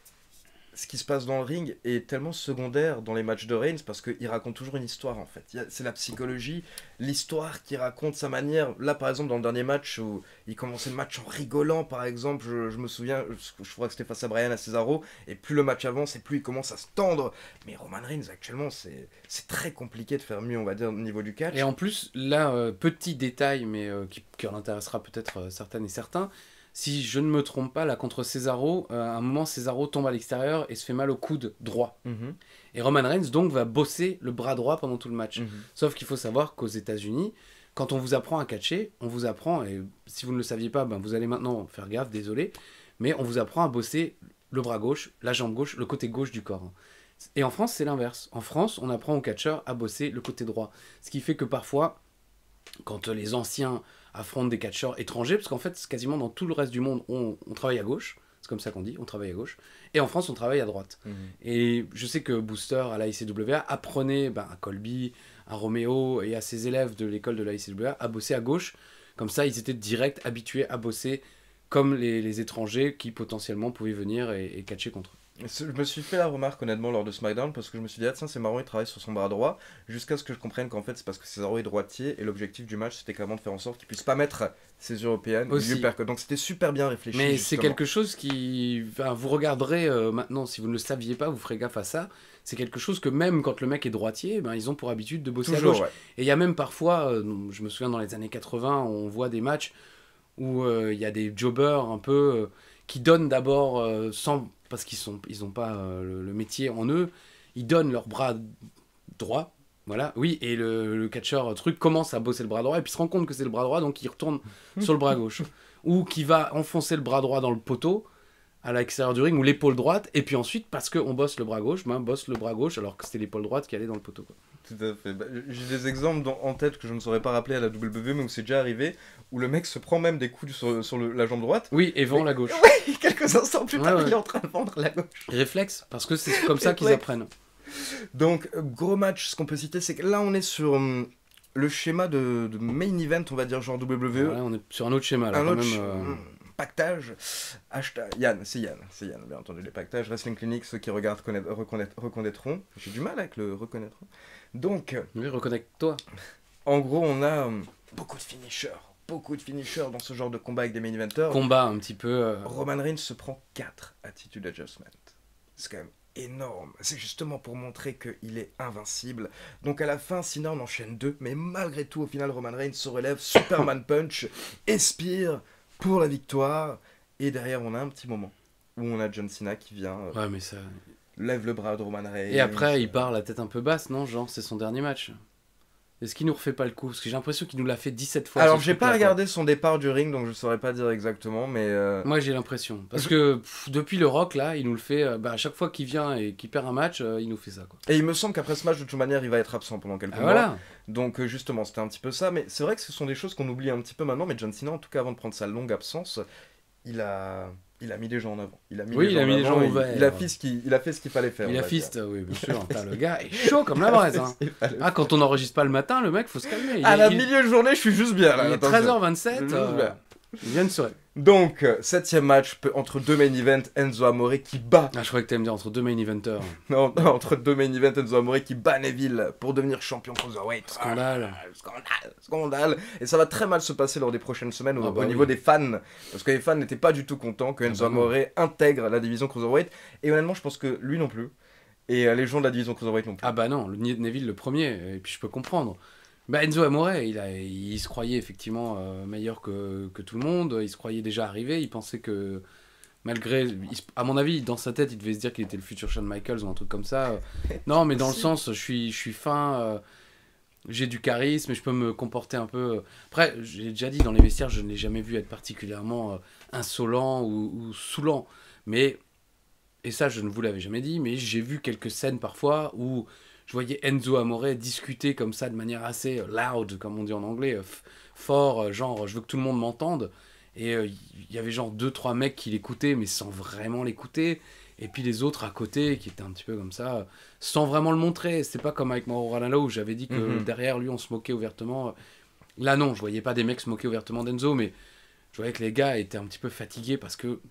ce qui se passe dans le ring est tellement secondaire dans les matchs de Reigns parce qu'il raconte toujours une histoire en fait. C'est la psychologie, l'histoire qui raconte sa manière. Là par exemple dans le dernier match où il commençait le match en rigolant par exemple, je me souviens, je crois que c'était face à Brian à Cesaro, et plus le match avance et plus il commence à se tendre. Mais Roman Reigns actuellement c'est très compliqué de faire mieux on va dire au niveau du catch. Et en plus, là, petit détail, mais qui en intéressera peut-être certaines et certains, si je ne me trompe pas, là, contre Cesaro, à un moment, Cesaro tombe à l'extérieur et se fait mal au coude droit. Mhm, Et Roman Reigns, donc, va bosser le bras droit pendant tout le match. mhm. Sauf qu'il faut savoir qu'aux États-Unis, quand on vous apprend à catcher, on vous apprend, et si vous ne le saviez pas, ben, vous allez maintenant faire gaffe, désolé, mais on vous apprend à bosser le bras gauche, la jambe gauche, le côté gauche du corps. Et en France, c'est l'inverse. En France, on apprend aux catcheurs à bosser le côté droit. Ce qui fait que parfois, quand les anciens affrontent des catcheurs étrangers, parce qu'en fait, quasiment dans tout le reste du monde, on travaille à gauche, c'est comme ça qu'on dit, on travaille à gauche, et en France, on travaille à droite. Mhm. Et je sais que Booster, à la ICWA, apprenait à Colby, à Roméo et à ses élèves de l'école de la ICWA à bosser à gauche. Comme ça, ils étaient direct habitués à bosser comme les étrangers qui potentiellement pouvaient venir et catcher contre eux. Je me suis fait la remarque honnêtement lors de SmackDown parce que je me suis dit ah tiens c'est marrant il travaille sur son bras droit jusqu'à ce que je comprenne qu'en fait c'est parce que Cesaro est droitier et l'objectif du match c'était clairement de faire en sorte qu'il puisse pas mettre ses européennes Aussi. donc c'était super bien réfléchi. Mais c'est justement. quelque chose qui... Enfin, vous regarderez maintenant, si vous ne le saviez pas, vous ferez gaffe à ça. C'est quelque chose que même quand le mec est droitier, ben, ils ont pour habitude de bosser à Toujours gauche. ouais. Et il y a même parfois, je me souviens dans les années 80, on voit des matchs où il y a des jobbers un peu qui donnent d'abord sans... Parce ils ont pas le métier en eux, ils donnent leur bras droit. Voilà, oui, et le catcheur truc commence à bosser le bras droit et puis se rend compte que c'est le bras droit, donc il retourne sur le bras gauche. Ou qui va enfoncer le bras droit dans le poteau à l'extérieur du ring, ou l'épaule droite, et puis ensuite, parce qu'on bosse le bras gauche, bosse le bras gauche alors que c'était l'épaule droite qui allait dans le poteau. Quoi. Tout à fait. Bah, j'ai des exemples en tête que je ne saurais pas rappeler à la WWE mais où c'est déjà arrivé où le mec se prend même des coups sur la jambe droite. Oui, et vend la gauche. Ouais, quelques instants plus tard Ouais, ouais. il est en train de vendre la gauche. Réflexe, parce que c'est comme ça qu'ils Réflexe. apprennent. Donc, gros match, ce qu'on peut citer, c'est que là, on est sur le schéma de main event, on va dire, genre WWE. Voilà, on est sur un autre schéma là. un quand autre même, pactage. Hashtag, c'est Yann, bien entendu, les pactages. Wrestling Clinic, ceux qui regardent reconnaîtront. J'ai du mal avec le reconnaître. Donc, Oui, reconnecte-toi. en gros, on a beaucoup de finishers dans ce genre de combat avec des main eventers. Combat un petit peu. Roman Reigns se prend 4 attitude adjustment. C'est quand même énorme. C'est justement pour montrer qu'il est invincible. Donc à la fin, Cena en enchaîne 2, mais malgré tout, au final, Roman Reigns se relève, Superman Punch, expire pour la victoire. Et derrière, on a un petit moment où on a John Cena qui vient, Ouais, mais ça. lève le bras de Roman Reigns. Et après, il part la tête un peu basse, non? Genre, c'est son dernier match. Est-ce qu'il nous refait pas le coup? Parce que j'ai l'impression qu'il nous l'a fait 17 fois. Alors, ce j'ai truc-là, pas quoi. regardé son départ du ring, donc je saurais pas dire exactement, mais... Moi, j'ai l'impression. Parce que depuis le Rock, là, il nous le fait. À chaque fois qu'il vient et qu'il perd un match, il nous fait ça, quoi. Et il me semble qu'après ce match, de toute manière, il va être absent pendant quelques Ah, mois. voilà. Donc justement, c'était un petit peu ça, mais c'est vrai que ce sont des choses qu'on oublie un petit peu maintenant, mais John Cena, en tout cas avant de prendre sa longue absence, il a Il a mis les gens en avant. Il a mis les gens au vert. Il a fait ce qu'il fallait faire. Il a fist, oui, bien sûr. Le gars est chaud comme la braise. Hein. Quand on n'enregistre pas le matin, le mec, faut se calmer. Milieu de journée, je suis juste bien. Là, il est 13h27. Il vient de sourire. Donc, 7ème match entre deux main events, Enzo Amore qui bat... je croyais que t'allais me dire entre deux main eventers. Non, entre deux main events, Enzo Amore qui bat Neville pour devenir champion cruiserweight. Scandale. Et ça va très mal se passer lors des prochaines semaines au niveau des fans. Parce que les fans n'étaient pas du tout contents que Enzo Amore intègre la division cruiserweight. Et honnêtement, je pense que lui non plus. Et les gens de la division cruiserweight non plus. Ah bah non, Neville le premier. Et puis je peux comprendre. Enzo Amore, il se croyait effectivement meilleur que tout le monde, il se croyait déjà arrivé, il pensait que malgré... à mon avis, dans sa tête, il devait se dire qu'il était le futur Shawn Michaels ou un truc comme ça. Non, mais dans le sens, je suis fin, j'ai du charisme et je peux me comporter un peu... Après, j'ai déjà dit, dans les vestiaires, je ne l'ai jamais vu être particulièrement insolent ou saoulant. Mais, et ça je ne vous l'avais jamais dit, mais j'ai vu quelques scènes parfois où... Je voyais Enzo Amore discuter comme ça de manière assez loud, comme on dit en anglais, fort, genre je veux que tout le monde m'entende. Et il y avait genre 2-3 mecs qui l'écoutaient, mais sans vraiment l'écouter. Et puis les autres à côté, qui étaient un petit peu comme ça, sans vraiment le montrer. C'était pas comme avec Mauro Ranallo, où j'avais dit que derrière lui, on se moquait ouvertement. Là non, je voyais pas des mecs se moquer ouvertement d'Enzo, mais je voyais que les gars étaient un petit peu fatigués parce que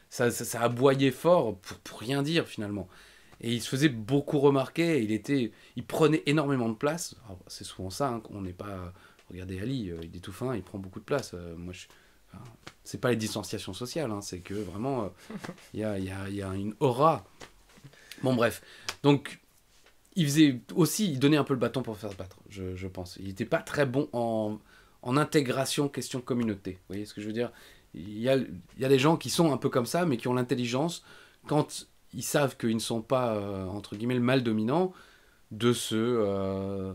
ça aboyait fort pour rien dire finalement. Et il se faisait beaucoup remarquer, il prenait énormément de place. Alors, c'est souvent ça, hein, on n'est pas... Regardez Ali, il est tout fin, il prend beaucoup de place. C'est pas les distanciations sociales, hein, c'est que vraiment, il y a une aura. Bon bref, donc il donnait un peu le bâton pour faire se battre, je pense. Il n'était pas très bon en intégration question communauté. Vous voyez ce que je veux dire ? Il y a des gens qui sont un peu comme ça, mais qui ont l'intelligence, quand... ils savent qu'ils ne sont pas, entre guillemets, le mal dominant, de se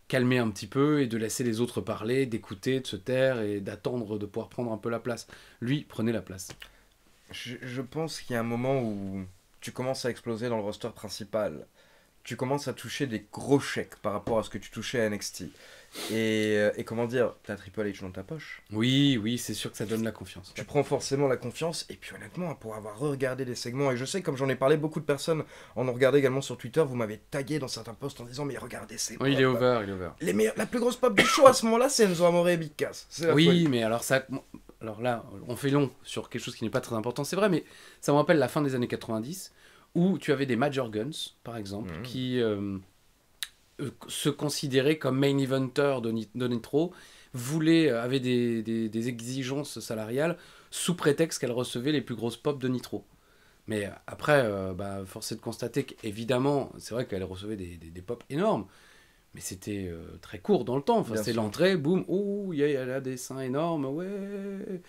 calmer un petit peu et de laisser les autres parler, d'écouter, de se taire et d'attendre de pouvoir prendre un peu la place. Lui, prenait la place. Je pense qu'il y a un moment où tu commences à exploser dans le roster principal. Tu commences à toucher des gros chèques par rapport à ce que tu touchais à NXT. Et comment dire, t'as Triple H dans ta poche. Oui, c'est sûr que ça donne la confiance. Tu prends forcément la confiance, et puis honnêtement, pour avoir regardé des segments, et je sais, comme j'en ai parlé, beaucoup de personnes en ont regardé également sur Twitter, vous m'avez tagué dans certains posts en disant, mais regardez ces Oui, il est over. La plus grosse pop du show à ce moment-là, c'est Enzo Amore et Big Cass. Oui, mais alors là, on fait long sur quelque chose qui n'est pas très important, c'est vrai, mais ça me rappelle la fin des années 90, où tu avais des Major Guns, par exemple, qui... se considéraient comme main eventer de Nitro, avaient des exigences salariales sous prétexte qu'elles recevaient les plus grosses pop de Nitro. Mais après, force est de constater qu'évidemment, c'est vrai qu'elles recevaient des pop énormes, mais c'était très court dans le temps. Enfin, c'était l'entrée, boum, elle a des seins énormes, ouais.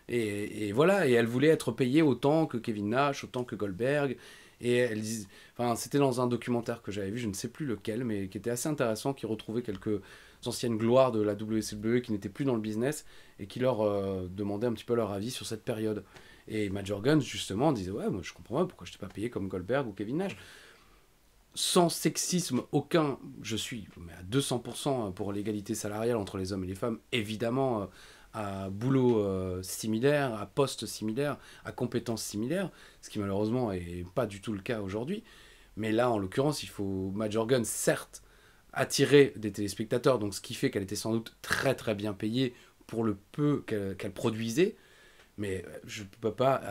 Et voilà, et elles voulaient être payées autant que Kevin Nash, autant que Goldberg. Et elles disent, c'était dans un documentaire que j'avais vu, je ne sais plus lequel, mais qui était assez intéressant, qui retrouvait quelques anciennes gloires de la WCW qui n'étaient plus dans le business et qui leur demandaient un petit peu leur avis sur cette période. Et Major Guns, justement, disait, ouais, moi je comprends pas pourquoi je n'étais pas payé comme Goldberg ou Kevin Nash. Sans sexisme aucun, je suis à 200% pour l'égalité salariale entre les hommes et les femmes, évidemment, à boulot similaire, à poste similaire, à compétences similaires, ce qui malheureusement est pas du tout le cas aujourd'hui. Mais là, en l'occurrence, il faut Major Guns, certes, attirer des téléspectateurs, donc ce qui fait qu'elle était sans doute très très bien payée pour le peu qu'elle produisait, mais je ne peux pas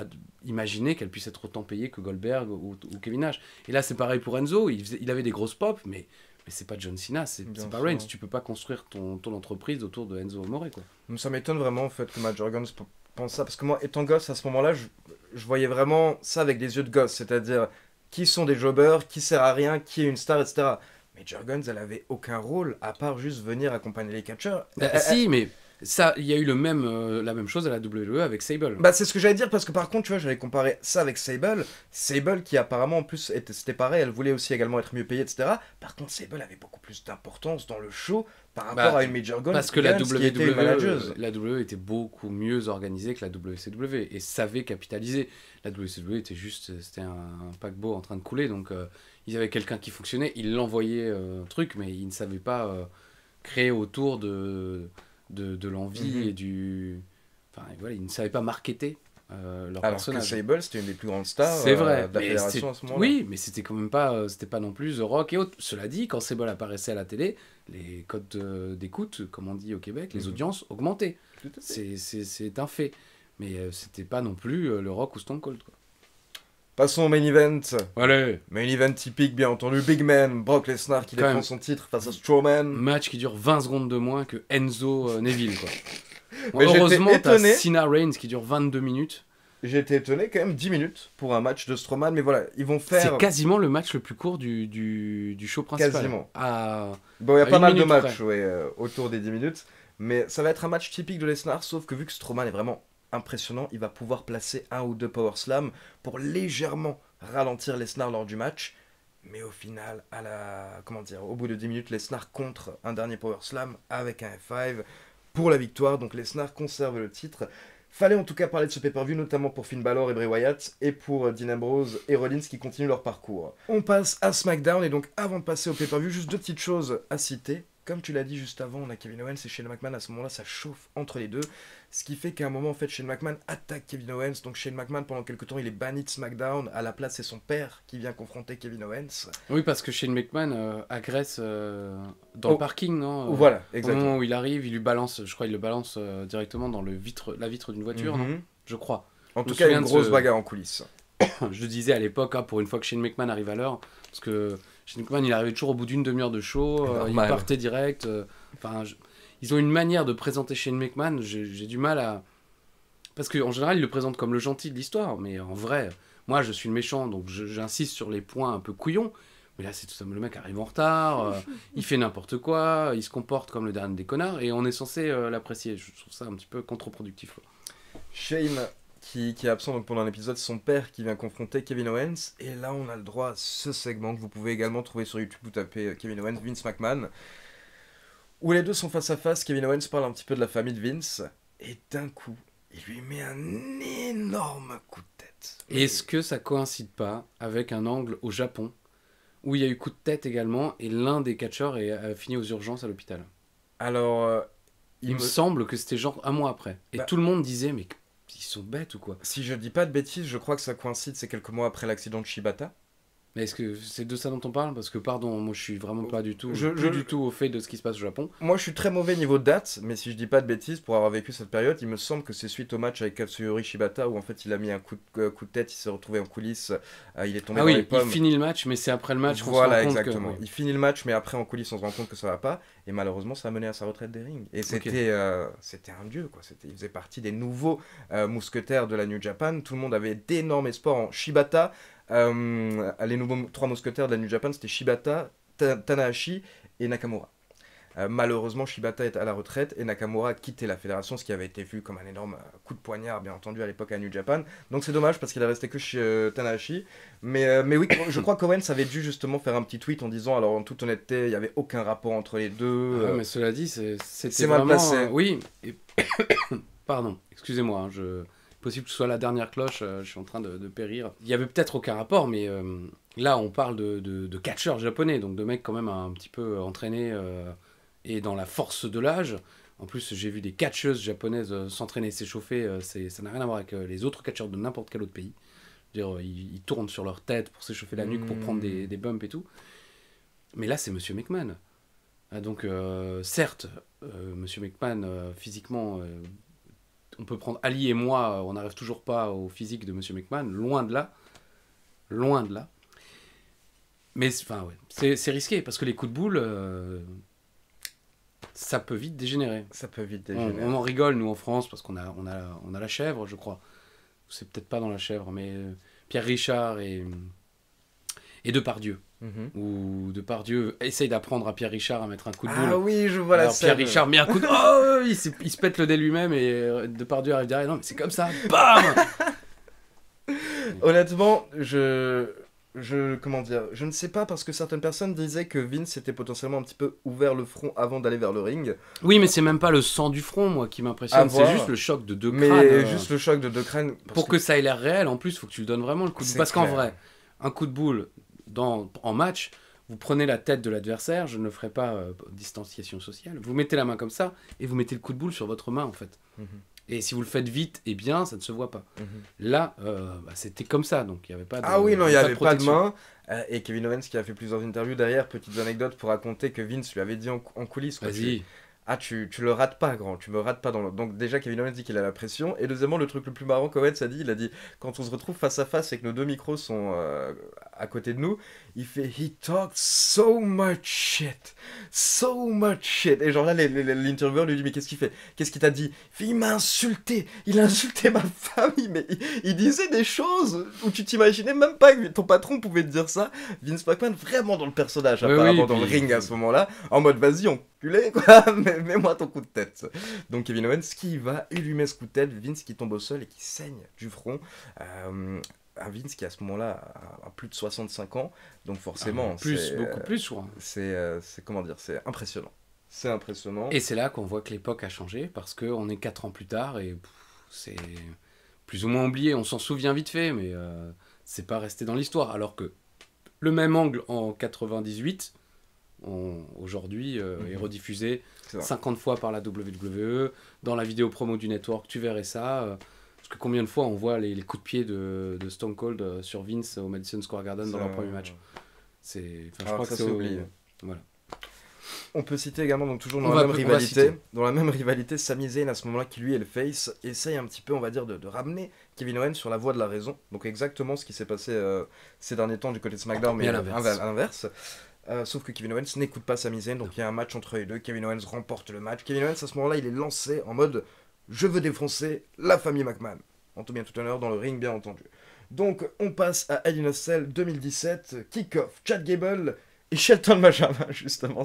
imaginer qu'elle puisse être autant payée que Goldberg ou Kevin Nash. Et là, c'est pareil pour Enzo, il avait des grosses pop, mais c'est pas John Cena, c'est pas Reigns. Tu peux pas construire ton entreprise autour de Enzo Amore, quoi. Ça m'étonne vraiment en fait que Major Guns pense ça, parce que moi, étant gosse à ce moment-là, je voyais vraiment ça avec des yeux de gosse, c'est-à-dire qui sont des jobbers, qui sert à rien, qui est une star, etc. Major Guns, elle avait aucun rôle à part juste venir accompagner les catcheurs. Si, mais ça, il y a eu la même chose à la WWE avec Sable. C'est ce que j'allais dire, parce que par contre, tu vois, j'avais comparé ça avec Sable. Sable, qui apparemment, en plus, c'était pareil, elle voulait aussi également être mieux payée, etc. Par contre, Sable avait beaucoup plus d'importance dans le show par rapport à une Major Guns. Parce que la WWE était beaucoup mieux organisée que la WCW et savait capitaliser. La WCW c'était un paquebot en train de couler, donc ils avaient quelqu'un qui fonctionnait, ils l'envoyaient un truc, mais ils ne savaient pas créer autour de l'envie et du... Enfin, voilà, ils ne savaient pas marketer Alors leur que personnage. Sable, c'était une des plus grandes stars C'est vrai, de la mais fédération à ce moment-là. oui, mais c'était quand même pas, c'était pas non plus The Rock et autres. Cela dit, quand Sable apparaissait à la télé, les codes d'écoute, comme on dit au Québec, les audiences augmentaient. Tout à fait. C'est un fait. Mais c'était pas non plus le Rock ou Stone Cold, quoi. Passons au main event. Allez, Main event typique, bien entendu. Big Man, Brock Lesnar qui Quand défend même. son titre face à Strowman. match qui dure 20 secondes de moins que Enzo Neville, quoi. Bon, Mais j'étais heureusement, t'as étonné. Cena Reigns qui dure 22 minutes. J'ai été étonné quand même 10 minutes pour un match de Strowman, mais voilà, ils vont faire... C'est quasiment le match le plus court du show principal. Quasiment. Ah, Bon, il y a à pas une mal de minute matchs près. ouais, autour des 10 minutes, mais ça va être un match typique de Lesnar, sauf que vu que Strowman est vraiment impressionnant, il va pouvoir placer un ou deux power slams pour légèrement ralentir Lesnar lors du match. Mais au final, au bout de 10 minutes, Lesnar contre un dernier power slam avec un F5 pour la victoire. Donc Lesnar conserve le titre. Fallait en tout cas parler de ce pay-per-view, notamment pour Finn Balor et Bray Wyatt, et pour Dean Ambrose et Rollins qui continuent leur parcours. On passe à SmackDown, et donc avant de passer au pay-per-view, juste deux petites choses à citer. Comme tu l'as dit juste avant, on a Kevin Owens et Shane McMahon, à ce moment-là, ça chauffe entre les deux. Ce qui fait qu'à un moment, en fait, Shane McMahon attaque Kevin Owens. Donc Shane McMahon, pendant quelques temps, il est banni de SmackDown. À la place, c'est son père qui vient confronter Kevin Owens. oui, parce que Shane McMahon agresse dans Oh. le parking, non Voilà, Au exactement. moment où il arrive, il lui balance, je crois, il le balance directement dans la vitre d'une voiture, non Mhm. Je crois. En Je tout me cas, souviens une de grosse ce- bagarre en coulisses. Je le disais à l'époque, hein, pour une fois que Shane McMahon arrive à l'heure, parce que Shane McMahon, il arrivait toujours au bout d'une demi-heure de show, il Normal. partait direct. Enfin, ils ont une manière de présenter Shane McMahon, j'ai du mal à... Parce qu'en général, ils le présentent comme le gentil de l'histoire, mais en vrai, moi, je suis le méchant, donc j'insiste sur les points un peu couillons. Mais là, c'est tout simplement le mec arrive en retard, il fait n'importe quoi, il se comporte comme le dernier des connards, et on est censé l'apprécier. Je trouve ça un petit peu contre-productif, quoi. Shane, qui est absent donc pendant l'épisode, son père qui vient confronter Kevin Owens. Et là, on a le droit à ce segment que vous pouvez également trouver sur YouTube. Vous tapez Kevin Owens, Vince McMahon. Où les deux sont face à face. Kevin Owens parle un petit peu de la famille de Vince. Et d'un coup, il lui met un énorme coup de tête. Et est-ce que ça coïncide pas avec un angle au Japon où il y a eu coup de tête également et l'un des catcheurs a fini aux urgences à l'hôpital? Alors, Il me semble que c'était genre un mois après. Et Bah- tout le monde disait, mais ils sont bêtes ou quoi? si je dis pas de bêtises, je crois que ça coïncide, c'est quelques mois après l'accident de Shibata. Mais est-ce que c'est de ça dont on parle? Parce que, pardon, moi je suis vraiment pas du tout, Je- du tout au fait de ce qui se passe au Japon. Moi, je suis très mauvais niveau date, mais si je dis pas de bêtises, pour avoir vécu cette période, il me semble que c'est suite au match avec Katsuyori Shibata où en fait il a mis un coup de tête, il s'est retrouvé en coulisses, il est tombé Ah dans les oui, il pommes. finit le match, mais c'est après le match qu'on Voilà, se rend compte exactement. que... Il finit le match, mais après en coulisses, on se rend compte que ça va pas, et malheureusement, ça a mené à sa retraite des rings. Et c'était un dieu, quoi. Il faisait partie des nouveaux mousquetaires de la New Japan. Tout le monde avait d'énormes espoirs en Shibata. Les nouveaux trois mousquetaires de la New Japan, c'était Shibata, Tanahashi et Nakamura. Malheureusement, Shibata est à la retraite et Nakamura a quitté la fédération, ce qui avait été vu comme un énorme coup de poignard, bien entendu, à l'époque à New Japan. Donc c'est dommage parce qu'il est resté que chez Tanahashi. Mais oui, je crois qu'Owens avait dû justement faire un petit tweet en disant, alors en toute honnêteté, il n'y avait aucun rapport entre les deux. Ah, mais cela dit, c'était c'est mal vraiment... placé. oui, et... pardon, excusez-moi, hein, possible que ce soit la dernière cloche, je suis en train de périr. Il y avait peut-être aucun rapport, mais là on parle de catcheurs japonais, donc de mecs quand même un petit peu entraînés et dans la force de l'âge. En plus, j'ai vu des catcheuses japonaises s'entraîner, s'échauffer, ça n'a rien à voir avec les autres catcheurs de n'importe quel autre pays. Je veux dire, ils tournent sur leur tête pour s'échauffer la nuque, pour prendre des bumps et tout. Mais là, c'est Monsieur McMahon. Ah, donc, certes, Monsieur McMahon, physiquement, on peut prendre Ali et moi, on n'arrive toujours pas au physique de Monsieur McMahon, loin de là. Loin de là. Mais enfin, ouais, c'est risqué, parce que les coups de boule, ça peut vite dégénérer. Ça peut vite On dégénérer. en rigole, nous, en France, parce qu'on a la chèvre, je crois. C'est peut-être pas dans la chèvre, mais Pierre Richard et Depardieu. Mhm. Où Depardieu essaye d'apprendre à Pierre Richard à mettre un coup de boule. Ah oui, je vois la Alors, Pierre scène. Richard met un coup de... Oh, il se pète le dé lui-même et Depardieu arrive derrière. Non, mais c'est comme ça. Bam. Honnêtement, comment dire, je ne sais pas parce que certaines personnes disaient que Vince était potentiellement un petit peu ouvert le front avant d'aller vers le ring. Oui, mais c'est même pas le sang du front, moi, qui À m'impressionne. C'est voir. juste le choc de deux Mais crânes. juste le choc de deux crânes. parce Pour que ça ait l'air réel, en plus, il faut que tu lui donnes vraiment le coup de boule. C'est Parce qu'en clair. vrai, un coup de boule en match, vous prenez la tête de l'adversaire, je ne le ferai pas distanciation sociale, vous mettez la main comme ça et vous mettez le coup de boule sur votre main, en fait. Mhm. Et si vous le faites vite et bien, ça ne se voit pas. Mhm. Là, c'était comme ça, donc il n'y avait pas de Ah oui, non, il n'y avait pas de protection. main. Et Kevin Owens qui a fait plusieurs interviews derrière, petites anecdotes pour raconter que Vince lui avait dit en coulisses. Quoi, Vas-y. tu le rates pas, grand, tu me rates pas dans le... Donc déjà, Kevin Owens dit qu'il a la pression. Et deuxièmement, le truc le plus marrant qu'Owens a dit, il a dit, quand on se retrouve face à face et que nos deux micros sont à côté de nous, il fait « He talked so much shit, so much shit ». Et genre là, l'intervieweur lui dit « Mais qu'est-ce qu'il fait? Qu'est-ce qu'il t'a dit ?» Il fait « Il m'a insulté, il a insulté ma famille, mais il disait des choses où tu t'imaginais même pas que ton patron pouvait te dire ça. » Vince McMahon vraiment dans le personnage, Oui, apparemment oui, dans le puis- ring à ce moment-là, en mode « Vas-y, enculé, quoi, mets-moi ton coup de tête. » Donc Kevin Owens qui y va, il lui met ce coup de tête, Vince qui tombe au sol et qui saigne du front. Un Vince qui à ce moment-là a plus de 65 ans, donc forcément, Beaucoup plus, je crois. c'est comment dire, c'est impressionnant. C'est impressionnant. Et c'est là qu'on voit que l'époque a changé, parce qu'on est 4 ans plus tard, et c'est plus ou moins oublié, on s'en souvient vite fait, mais c'est pas resté dans l'histoire. Alors que le même angle en 98, aujourd'hui, est rediffusé C'est vrai. 50 fois par la WWE, dans la vidéo promo du network, tu verrais ça. Parce que combien de fois on voit les coups de pied de Stone Cold sur Vince au Madison Square Garden dans leur premier match. Je Alors crois que ça que c'est oublié. Voilà. On peut citer également, donc toujours On dans va- la même on va rivalité, citer. dans la même rivalité, Sami Zayn à ce moment-là, qui lui est le face, essaye un petit peu, on va dire, de ramener Kevin Owens sur la voie de la raison. Donc exactement ce qui s'est passé ces derniers temps du côté de SmackDown, mais Mais à l'inverse. à l'inverse. Sauf que Kevin Owens n'écoute pas Sami Zayn, donc il y a un match entre les deux. Kevin Owens remporte le match. Kevin Owens à ce moment-là, il est lancé en mode je veux défoncer la famille McMahon. En tout bien tout honneur dans le ring, bien entendu. Donc on passe à Hell in a Cell 2017, kick-off, Chad Gable et Shelton Benjamin, justement.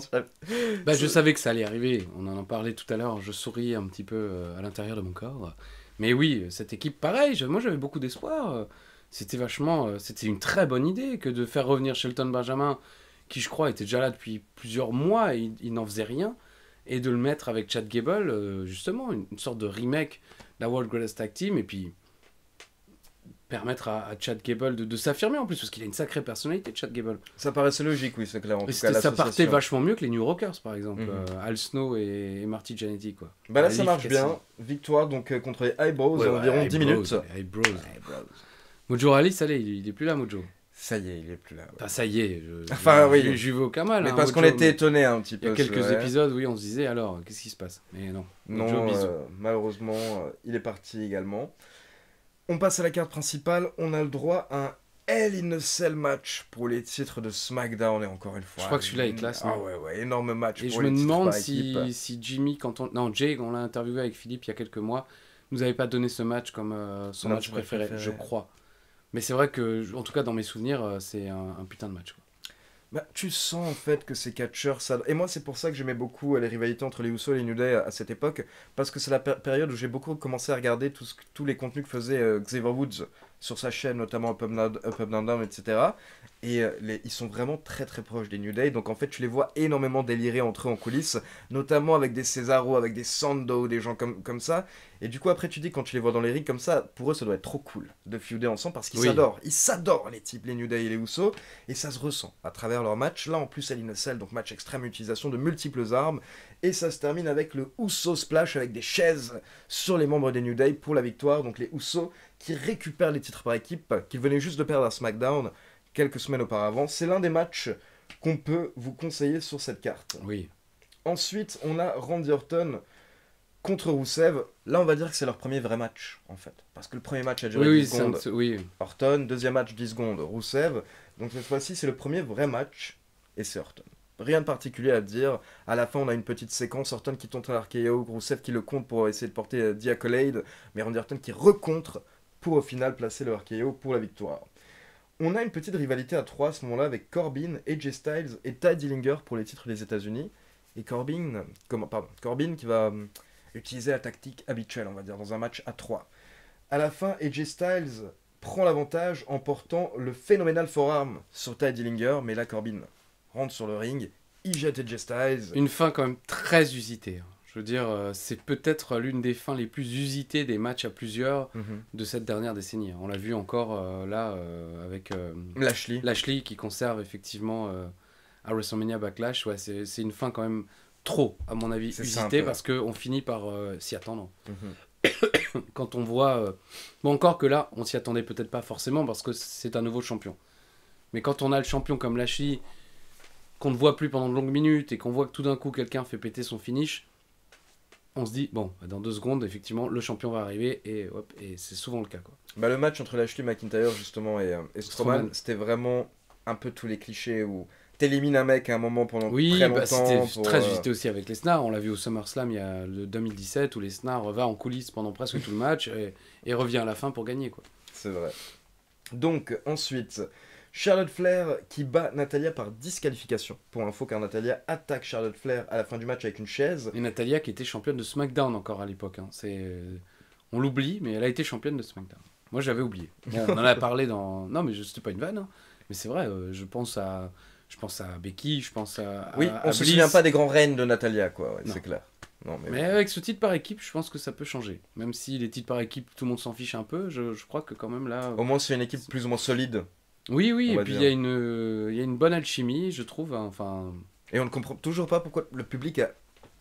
Je savais que ça allait arriver. On en parlait tout à l'heure. Je souris un petit peu à l'intérieur de mon corps. Mais oui, cette équipe, pareil. Moi, j'avais beaucoup d'espoir. C'était une très bonne idée que de faire revenir Shelton Benjamin, qui je crois était déjà là depuis plusieurs mois et il n'en faisait rien, et de le mettre avec Chad Gable, justement, une sorte de remake de la World Greatest Tag Team, et puis permettre à Chad Gable de s'affirmer en plus, parce qu'il a une sacrée personnalité, Chad Gable. Ça paraissait logique, oui, c'est clair. En Et tout cas, ça partait l'association. vachement mieux que les New Rockers, par exemple, Mhm. Al Snow et Marty Jannetty, quoi. Bah là, À ça marche l'efficacité. bien. Victoire donc contre les Eyebrows Ouais, en environ Hey 10 Bros, minutes. Hey Bros. Eyebrows. Mojo Rawley, ça l'est, il est plus là, Mojo. Ça y est, il est plus là. ouais. Enfin, ça y est, Enfin, oui. j'y vais aucun mal. Mais hein, parce qu'on Mojo, était étonnés un petit il peu. y a quelques c'est vrai. épisodes, oui, on se disait, alors, qu'est-ce qui se passe? Mais non. Mojo, Non, bisous. malheureusement, il est parti également. On passe à la carte principale. On a le droit à un Hell in a Cell match pour les titres de SmackDown et encore une fois. Je crois que celui-là est classe, Ah non ouais, énorme match Et pour je me les titres demande par équipe. si Jimmy, Non, Jay, on l'a interviewé avec Philippe il y a quelques mois, nous avait pas donné ce match comme son match préféré, je crois. Mais c'est vrai que, en tout cas, dans mes souvenirs, c'est un putain de match, quoi. Bah, tu sens en fait que ces catcheurs, ça... Et moi c'est pour ça que j'aimais beaucoup les rivalités entre les Usos et les New Day à cette époque, parce que c'est la période où j'ai beaucoup commencé à regarder tous les contenus que faisait Xavier Woods sur sa chaîne, notamment Up Up Down Down, etc. Et ils sont vraiment très très proches des New Day, donc en fait tu les vois énormément délirer entre eux en coulisses, notamment avec des Cesaro, avec des Sando, des gens comme ça. Et du coup après tu dis quand tu les vois dans les rings comme ça, pour eux ça doit être trop cool de feuder ensemble parce qu'ils Oui. s'adorent. Ils s'adorent les types, les New Day et les Usos, et ça se ressent à travers leur match. Là en plus Hell in a Cell, donc match extrême utilisation de multiples armes, et ça se termine avec le Uso Splash avec des chaises sur les membres des New Day pour la victoire. Donc les Usos qui récupèrent les titres par équipe, qu'ils venaient juste de perdre à SmackDown quelques semaines auparavant. C'est l'un des matchs qu'on peut vous conseiller sur cette carte. Oui. Ensuite, on a Randy Orton contre Rusev. Là, on va dire que c'est leur premier vrai match, en fait. Parce que le premier match a duré 10 secondes. Oui. Orton, deuxième match 10 secondes, Rusev. Donc cette fois-ci, c'est le premier vrai match, et c'est Orton. Rien de particulier à dire. À la fin, on a une petite séquence, Orton qui tente un RKO, Rusev qui le compte pour essayer de porter The Accolade, mais Randy Orton qui recontre pour au final placer le RKO pour la victoire. On a une petite rivalité à 3 à ce moment-là avec Corbin, AJ Styles et Ty Dillinger pour les titres des États-Unis. Et Corbin qui va utiliser la tactique habituelle, on va dire, dans un match à 3. À la fin, AJ Styles prend l'avantage en portant le phénoménal forearm sur Ty Dillinger, mais là Corbin rentre sur le ring, il jette AJ Styles. Une fin quand même très usitée. Je veux dire, c'est peut-être l'une des fins les plus usitées des matchs à plusieurs de cette dernière décennie. On l'a vu encore là avec Lashley. qui conserve effectivement à WrestleMania Backlash. Ouais, c'est une fin quand même trop, à mon avis, C'est ça, un usitée peu. parce qu'on finit par s'y attendre. quand on voit... Bon, encore que là, on s'y attendait peut-être pas forcément parce que c'est un nouveau champion. Mais quand on a le champion comme Lashley, qu'on ne voit plus pendant de longues minutes et qu'on voit que tout d'un coup quelqu'un fait péter son finish, on se dit, bon, dans 2 secondes, effectivement, le champion va arriver et, hop, et c'est souvent le cas, quoi. Bah, le match entre Lashley, McIntyre justement et Strowman, c'était vraiment un peu tous les clichés où t'élimines un mec à un moment pendant Oui, très bah, longtemps. c'était très usité aussi avec Lesnar. On l'a vu au SummerSlam il y a le 2017 où Lesnar va en coulisses pendant presque tout le match et revient à la fin pour gagner, quoi. C'est vrai. Donc, ensuite, Charlotte Flair qui bat Natalya par disqualification. Pour info, car Natalya attaque Charlotte Flair à la fin du match avec une chaise. Et Natalya qui était championne de SmackDown encore à l'époque. Hein. On l'oublie, mais elle a été championne de SmackDown. Moi, j'avais oublié. On en a parlé dans... Non, mais c'était pas une vanne. Hein. Mais c'est vrai, je pense à Becky, je pense à Oui, à on se Bliss. souvient pas des grands règnes de Natalya, quoi, ouais, Non. c'est clair. Non, Mais avec ce titre par équipe, je pense que ça peut changer. Même si les titres par équipe, tout le monde s'en fiche un peu, je crois que quand même là... Au moins, c'est une équipe plus ou moins solide. Oui, on et va puis dire. il y a une bonne alchimie, je trouve. Hein, enfin... Et on ne comprend toujours pas pourquoi le public a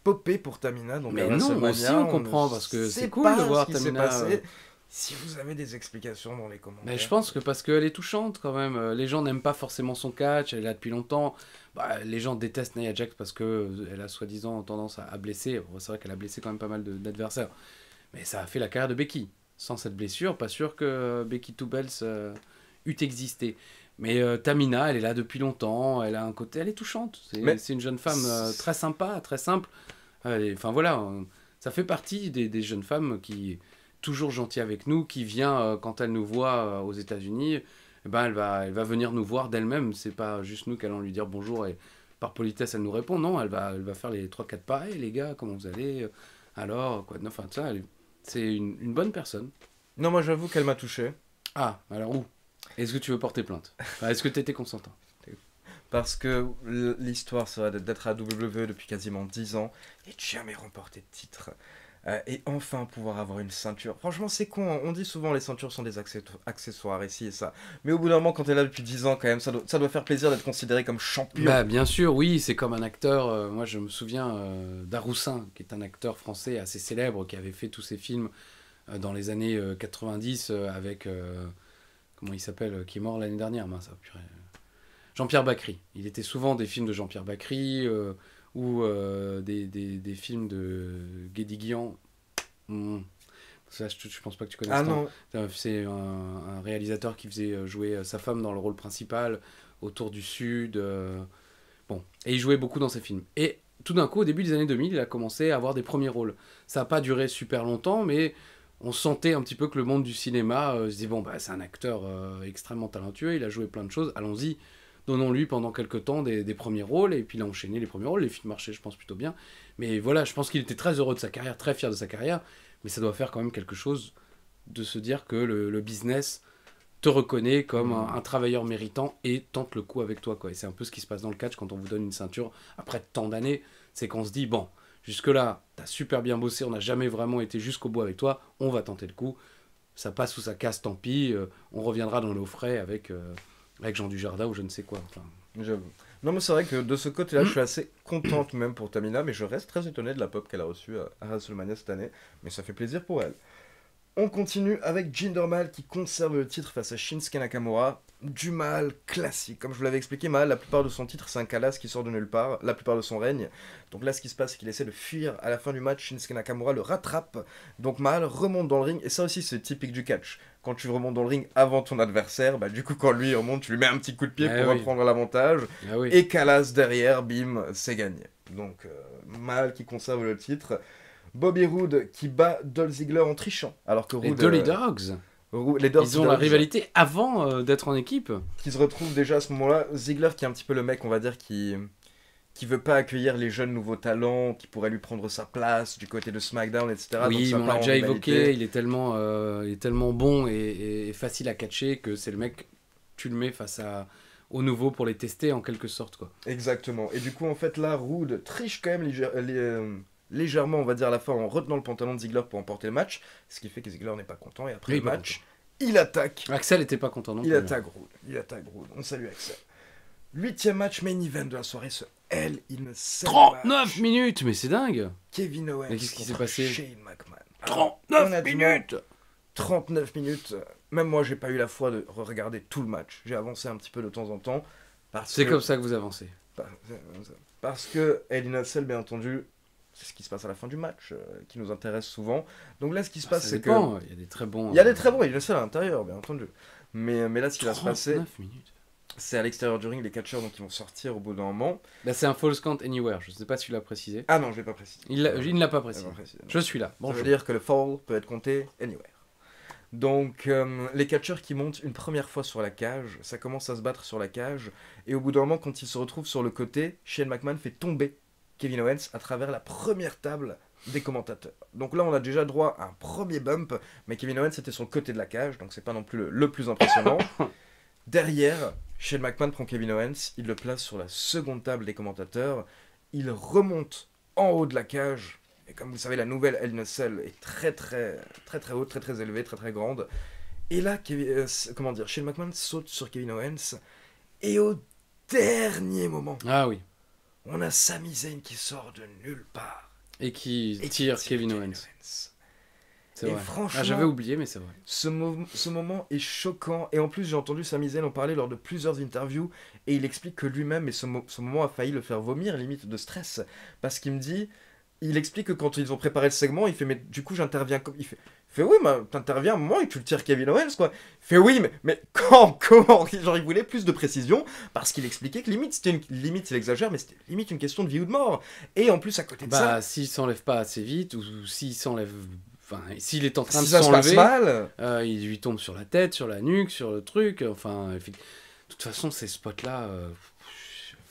popé pour Tamina. Donc Mais à non, WrestleMania, aussi on ne comprend, parce que sait c'est cool pas de voir ce qui s'est Tamina, passé. Si vous avez des explications dans les commentaires. Mais je pense que parce qu'elle est touchante quand même. Les gens n'aiment pas forcément son catch, elle est là depuis longtemps. Bah, les gens détestent Nia Jax parce qu'elle a soi-disant tendance à blesser. Bon, c'est vrai qu'elle a blessé quand même pas mal d'adversaires. Mais ça a fait la carrière de Becky. Sans cette blessure, pas sûr que Becky Two Bells eût existé. Mais Tamina, elle est là depuis longtemps. Elle a un côté, elle est touchante. C'est une jeune femme très sympa, très simple. Enfin voilà, ça fait partie des jeunes femmes qui toujours gentille avec nous, qui vient quand elle nous voit aux États-Unis, eh ben elle va venir nous voir d'elle-même. C'est pas juste nous qui allons lui dire bonjour et par politesse elle nous répond. Non, elle va faire les 3-4 pas. Hey, les gars, comment vous allez? Alors quoi? Enfin ça, c'est une bonne personne. Non, moi j'avoue qu'elle m'a touché. Ah, alors où? Est-ce que tu veux porter plainte? Enfin, est-ce que tu étais consentant? Parce que l'histoire, ça va d'être à WWE depuis quasiment 10 ans et de jamais remporter de titre. Et enfin pouvoir avoir une ceinture. Franchement, c'est con. Hein. On dit souvent les ceintures sont des accessoires ici et ça. Mais au bout d'un moment, quand t'es là depuis 10 ans, quand même, ça doit faire plaisir d'être considéré comme champion. Bah, bien sûr, oui, c'est comme un acteur. Moi, je me souviens d'Aroussin, qui est un acteur français assez célèbre, qui avait fait tous ses films dans les années 90 avec. Comment il s'appelle? Qui est mort l'année dernière, mince, purée. Jean-Pierre Bacry. Il était souvent des films de Jean-Pierre Bacry ou des films de Guédiguian. Ça, je pense pas que tu connaisses. Ah non. C'est un réalisateur qui faisait jouer sa femme dans le rôle principal, autour du Sud. Bon, et il jouait beaucoup dans ses films. Et tout d'un coup, au début des années 2000, il a commencé à avoir des premiers rôles. Ça n'a pas duré super longtemps, mais on sentait un petit peu que le monde du cinéma se disait, bon, bah, c'est un acteur extrêmement talentueux, il a joué plein de choses, allons-y, donnons-lui pendant quelques temps des premiers rôles, et puis il a enchaîné les premiers rôles, les films marchaient, je pense, plutôt bien. Mais voilà, je pense qu'il était très heureux de sa carrière, très fier de sa carrière, mais ça doit faire quand même quelque chose de se dire que le business te reconnaît comme un travailleur méritant et tente le coup avec toi, quoi. Et c'est un peu ce qui se passe dans le catch quand on vous donne une ceinture après tant d'années, c'est qu'on se dit, bon, jusque-là, t'as super bien bossé, on n'a jamais vraiment été jusqu'au bout avec toi, on va tenter le coup, ça passe ou ça casse, tant pis, on reviendra dans l'eau frais avec Jean Dujardin ou je ne sais quoi. Enfin. J'avoue. Non, mais c'est vrai que de ce côté-là, je suis assez contente même pour Tamina, mais je reste très étonné de la pop qu'elle a reçue à WrestleMania cette année, mais ça fait plaisir pour elle. On continue avec Jinder Mahal qui conserve le titre face à Shinsuke Nakamura. Du Mahal classique. Comme je vous l'avais expliqué, Mahal, la plupart de son titre, c'est un Calas qui sort de nulle part, la plupart de son règne. Donc là, ce qui se passe, c'est qu'il essaie de fuir à la fin du match. Shinsuke Nakamura le rattrape. Donc Mahal remonte dans le ring. Et ça aussi, c'est typique du catch. Quand tu remontes dans le ring avant ton adversaire, bah, du coup, quand lui remonte, tu lui mets un petit coup de pied pour reprendre l'avantage. Et Calas derrière, bim, c'est gagné. Donc Mahal qui conserve le titre. Bobby Roode qui bat Dolph Ziggler en trichant. Alors que Roode, et Dolly Dogs. Ils ont la rivalité avant d'être en équipe. Qui se retrouvent déjà à ce moment-là. Ziggler qui est un petit peu le mec, on va dire, qui veut pas accueillir les jeunes nouveaux talents, qui pourraient lui prendre sa place du côté de SmackDown, etc. Oui, donc mais on l'a déjà évoqué, il est tellement bon et facile à catcher que c'est le mec, tu le mets face aux nouveaux pour les tester en quelque sorte, quoi. Exactement. Et du coup, en fait, là, Roode triche quand même légèrement, on va dire, à la fin, en retenant le pantalon de Ziggler pour emporter le match, ce qui fait que Ziggler n'est pas content, et après le match, il attaque. Axel n'était pas content non plus. Il attaque Roode, on salue Axel. 8e match main event de la soirée, ce Hell in a Cell 39 minutes, mais c'est dingue. Kevin Owens mais qu'est-ce qui s'est passé? Shane McMahon. 39 honnêtement, minutes 39 minutes. Même moi, j'ai pas eu la foi de regarder tout le match. J'ai avancé un petit peu de temps en temps. C'est comme ça que vous avancez. Parce que Hell in a Cell, bien entendu, c'est ce qui se passe à la fin du match qui nous intéresse souvent. Donc là, ce qui se passe, c'est que... Il y a des très bons... Il y a des très bons Hell in a Cell à l'intérieur, bien entendu. Mais là, ce qui va se passer, 39 minutes. c'est à l'extérieur du ring, les catcheurs donc, ils vont sortir au bout d'un moment. Là, c'est un false count anywhere. Je sais pas si tu l'as précisé. Ah non, je l'ai pas précisé. Il ne l'a pas précisé. Je l'ai pas précisé, non. Je suis là. Ça Bonjour. veut dire que le fall peut être compté anywhere. Donc, les catcheurs qui montent une première fois sur la cage, ça commence à se battre sur la cage, et au bout d'un moment, quand ils se retrouvent sur le côté, Shane McMahon fait tomber Kevin Owens à travers la première table des commentateurs. Donc là, on a déjà droit à un premier bump, mais Kevin Owens était sur le côté de la cage, donc c'est pas non plus le plus impressionnant. Derrière, Shane McMahon prend Kevin Owens, il le place sur la seconde table des commentateurs, il remonte en haut de la cage. Et comme vous savez, la nouvelle Hell in a Cell est très haute, très élevée, très grande. Et là, Shane McMahon saute sur Kevin Owens. Et au dernier moment, Ah oui. on a Sami Zayn qui sort de nulle part. Et qui Et tire Kevin Owens. C'est Et vrai. franchement, Ah, j'avais oublié, mais c'est vrai. ce moment est choquant. Et en plus, j'ai entendu Sami Zayn en parler lors de plusieurs interviews. Et il explique que lui-même, et ce moment a failli le faire vomir, limite de stress. Parce qu'il me dit... Il explique que quand ils ont préparé le segment, il fait mais du coup j'interviens comme il fait oui mais t'interviens à un moment et tu le tires Kevin Owens quoi. Il fait oui mais comment genre il voulait plus de précision parce qu'il expliquait que limite c'était limite il exagère mais c'était limite une question de vie ou de mort. Et en plus à côté de ça, S'il s'enlève pas assez vite ou s'il s'enlève, enfin s'il est en train si de ça se passe s'enlever, mal, il lui tombe sur la tête, sur la nuque, sur le truc. Enfin, de toute façon ces spots là.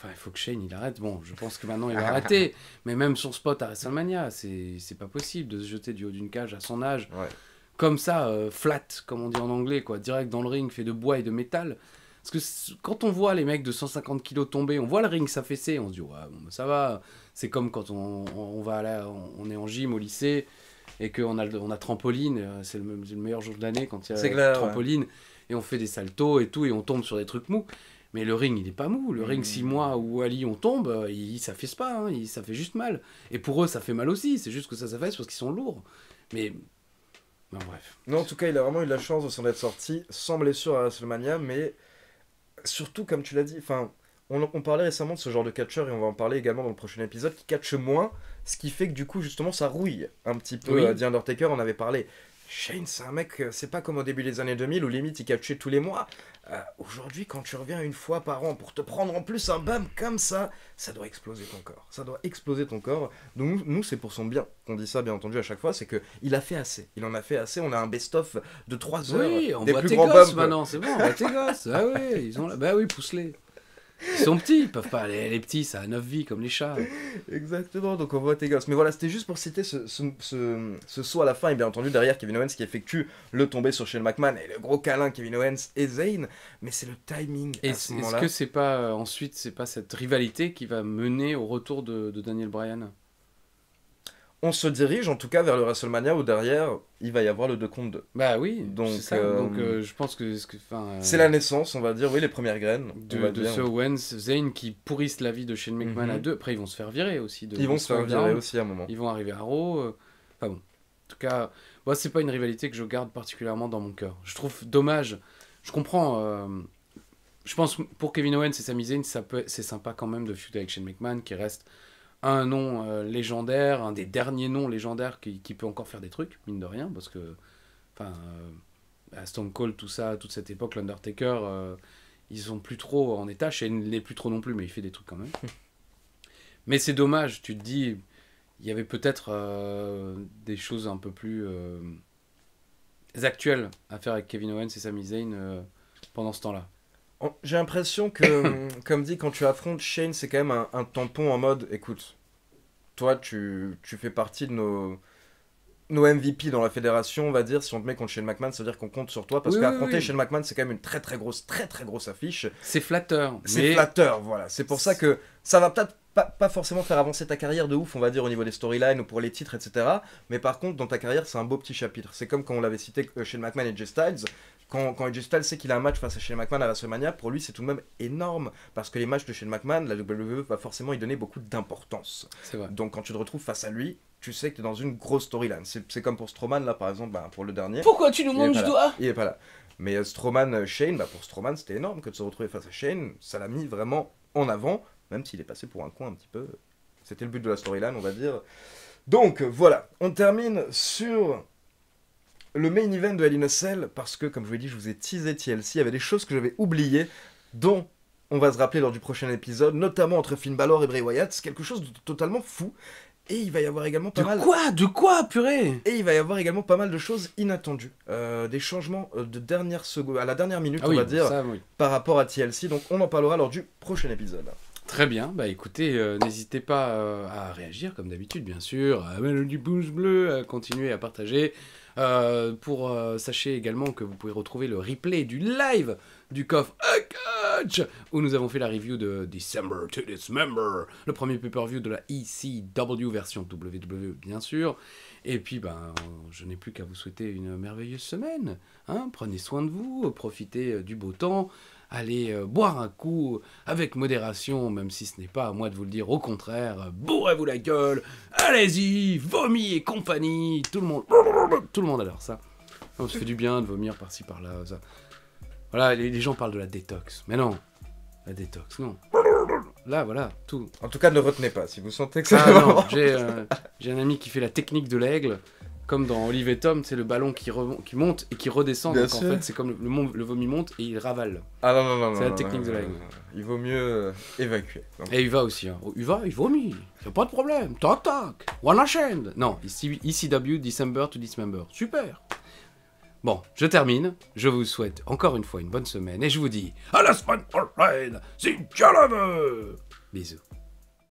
Il faut que Shane il arrête. Bon, je pense que maintenant il va arrêter. Mais même son spot à WrestleMania, c'est pas possible de se jeter du haut d'une cage à son âge. ouais. Comme ça, flat, comme on dit en anglais, quoi. Direct dans le ring, fait de bois et de métal. Parce que quand on voit les mecs de 150 kilos tomber, on voit le ring s'affaisser, on se dit, ouais, bon, ça va. C'est comme quand on va là, on est en gym au lycée et qu'on a trampoline. C'est le meilleur jour de l'année quand il y a trampoline. Ouais. Et on fait des saltos et tout, et on tombe sur des trucs mous. Mais le ring, il est pas mou. Le ring, 6 mois où Ali, on tombe, il s'affaisse pas. Hein, ça fait juste mal. Et pour eux, ça fait mal aussi. C'est juste que ça s'affaisse parce qu'ils sont lourds. Mais... Non, bref. Non, en tout cas, il a vraiment eu la chance de s'en être sorti sans blessure à WrestleMania, mais surtout, comme tu l'as dit, on parlait récemment de ce genre de catcheur, et on va en parler également dans le prochain épisode, qui catche moins, ce qui fait que du coup, justement, ça rouille un petit peu. Oui. The Undertaker, on avait parlé. Shane, c'est un mec, c'est pas comme au début des années 2000 où limite il catchait tous les mois. Aujourd'hui, quand tu reviens une fois par an pour te prendre en plus un bump comme ça, ça doit exploser ton corps. Ça doit exploser ton corps. Donc nous c'est pour son bien qu'on dit ça, bien entendu, à chaque fois. C'est qu'il a fait assez. Il en a fait assez. On a un best-of de 3 heures. Oui, on des voit plus tes grands gosses bumps. maintenant, c'est bon, on voit tes gosses. Ah oui, ils ont là. Bah oui, pousse-les. Ils sont petits, ils peuvent pas. Les petits, ça a 9 vies comme les chats. Exactement, donc on voit tes gosses. Mais voilà, c'était juste pour citer ce saut à la fin, et bien entendu derrière Kevin Owens qui effectue le tombé sur Shane McMahon et le gros câlin Kevin Owens et Zayn. Mais c'est le timing Et à ce moment-là. est-ce que c'est pas ensuite, c'est pas cette rivalité qui va mener au retour de Daniel Bryan? On se dirige en tout cas vers le WrestleMania où derrière il va y avoir le 2 contre 2. Bah oui, Donc, c'est ça. Donc je pense que c'est la naissance, on va dire, oui, les premières graines. de ce Owens, Zayn qui pourrissent la vie de Shane McMahon à deux. Après, ils vont se faire virer aussi. Ils vont se faire virer aussi à un moment. Ils vont arriver à Raw. Enfin bon. En tout cas, moi, c'est pas une rivalité que je garde particulièrement dans mon cœur. Je trouve dommage. Je comprends. Je pense pour Kevin Owens et Sami Zayn, c'est sympa quand même de feuder avec Shane McMahon qui reste un nom légendaire, un des derniers noms légendaires qui peut encore faire des trucs, mine de rien, parce que Stone Cold, tout ça, toute cette époque, l'Undertaker, ils sont plus trop en état, Shane n'est plus trop non plus, mais il fait des trucs quand même. Mais c'est dommage, tu te dis, il y avait peut-être des choses un peu plus actuelles à faire avec Kevin Owens et Sami Zayn pendant ce temps-là. J'ai l'impression que, comme dit, quand tu affrontes Shane, c'est quand même un tampon en mode, écoute, toi, tu fais partie de nos MVP dans la fédération, on va dire. Si on te met contre Shane McMahon, ça veut dire qu'on compte sur toi. Parce qu'affronter Shane McMahon, c'est quand même une très grosse affiche. C'est flatteur. C'est flatteur, voilà. C'est pour ça que ça va peut-être pas forcément faire avancer ta carrière de ouf, on va dire, au niveau des storylines ou pour les titres, etc. Mais par contre, dans ta carrière, c'est un beau petit chapitre. C'est comme quand on l'avait cité Shane McMahon et Jay Styles. Quand AJ Styles sait qu'il a un match face à Shane McMahon à WrestleMania, pour lui, c'est tout de même énorme. Parce que les matchs de Shane McMahon, la WWE va forcément y donner beaucoup d'importance. C'est vrai. Donc quand tu te retrouves face à lui, tu sais que tu es dans une grosse storyline. C'est comme pour Strowman, là, par exemple, bah, pour le dernier. Pourquoi tu nous Il est montres pas du là. doigt? Il est pas là. Mais Strowman, Shane, bah, pour Strowman, c'était énorme que de se retrouver face à Shane. Ça l'a mis vraiment en avant, même s'il est passé pour un coin un petit peu. C'était le but de la storyline, on va dire. Donc, voilà. On termine sur le main event de Hell in a Cell, parce que, comme je vous l'ai dit, je vous ai teasé TLC. Il y avait des choses que j'avais oubliées, dont on va se rappeler lors du prochain épisode, notamment entre Finn Balor et Bray Wyatt. C'est quelque chose de totalement fou. Et il va y avoir également pas mal... De quoi, purée? Et il va y avoir également pas mal de choses inattendues. Des changements de dernière seconde, à la dernière minute, Ah on oui, va dire, ça, oui. par rapport à TLC. Donc on en parlera lors du prochain épisode. Très bien, bah écoutez, n'hésitez pas à réagir comme d'habitude, bien sûr, à mettre du pouce bleu, à continuer à partager. Sachez également que vous pouvez retrouver le replay du live du coffre Catch, où nous avons fait la review de December to Dismember, le premier pay-per-view de la ECW version WWE, bien sûr. Et puis, je n'ai plus qu'à vous souhaiter une merveilleuse semaine. Hein, prenez soin de vous, profitez du beau temps. Allez boire un coup avec modération, même si ce n'est pas à moi de vous le dire, au contraire, bourrez-vous la gueule, allez-y, vomi et compagnie, tout le monde adore ça. On se fait du bien de vomir par-ci par-là, ça. Voilà, les gens parlent de la détox, mais non, la détox, non. Là, voilà, tout. En tout cas, ne retenez pas, si vous sentez que Ah c'est non, j'ai un ami qui fait la technique de l'aigle, comme dans Olive et Tom, c'est le ballon qui monte et qui redescend, Bien donc sûr. en fait c'est comme le vomi monte et il ravale. Ah non. C'est la non, technique non, de non, l'aigle. non. Il vaut mieux évacuer. Donc, Et il va aussi, hein. Il vomit, y'a pas de problème, tac tac, one hand. Non, ECW, December to Dismember, super. Bon, je termine, je vous souhaite encore une fois une bonne semaine et je vous dis à la semaine prochaine, si Dieu le veut. Bisous.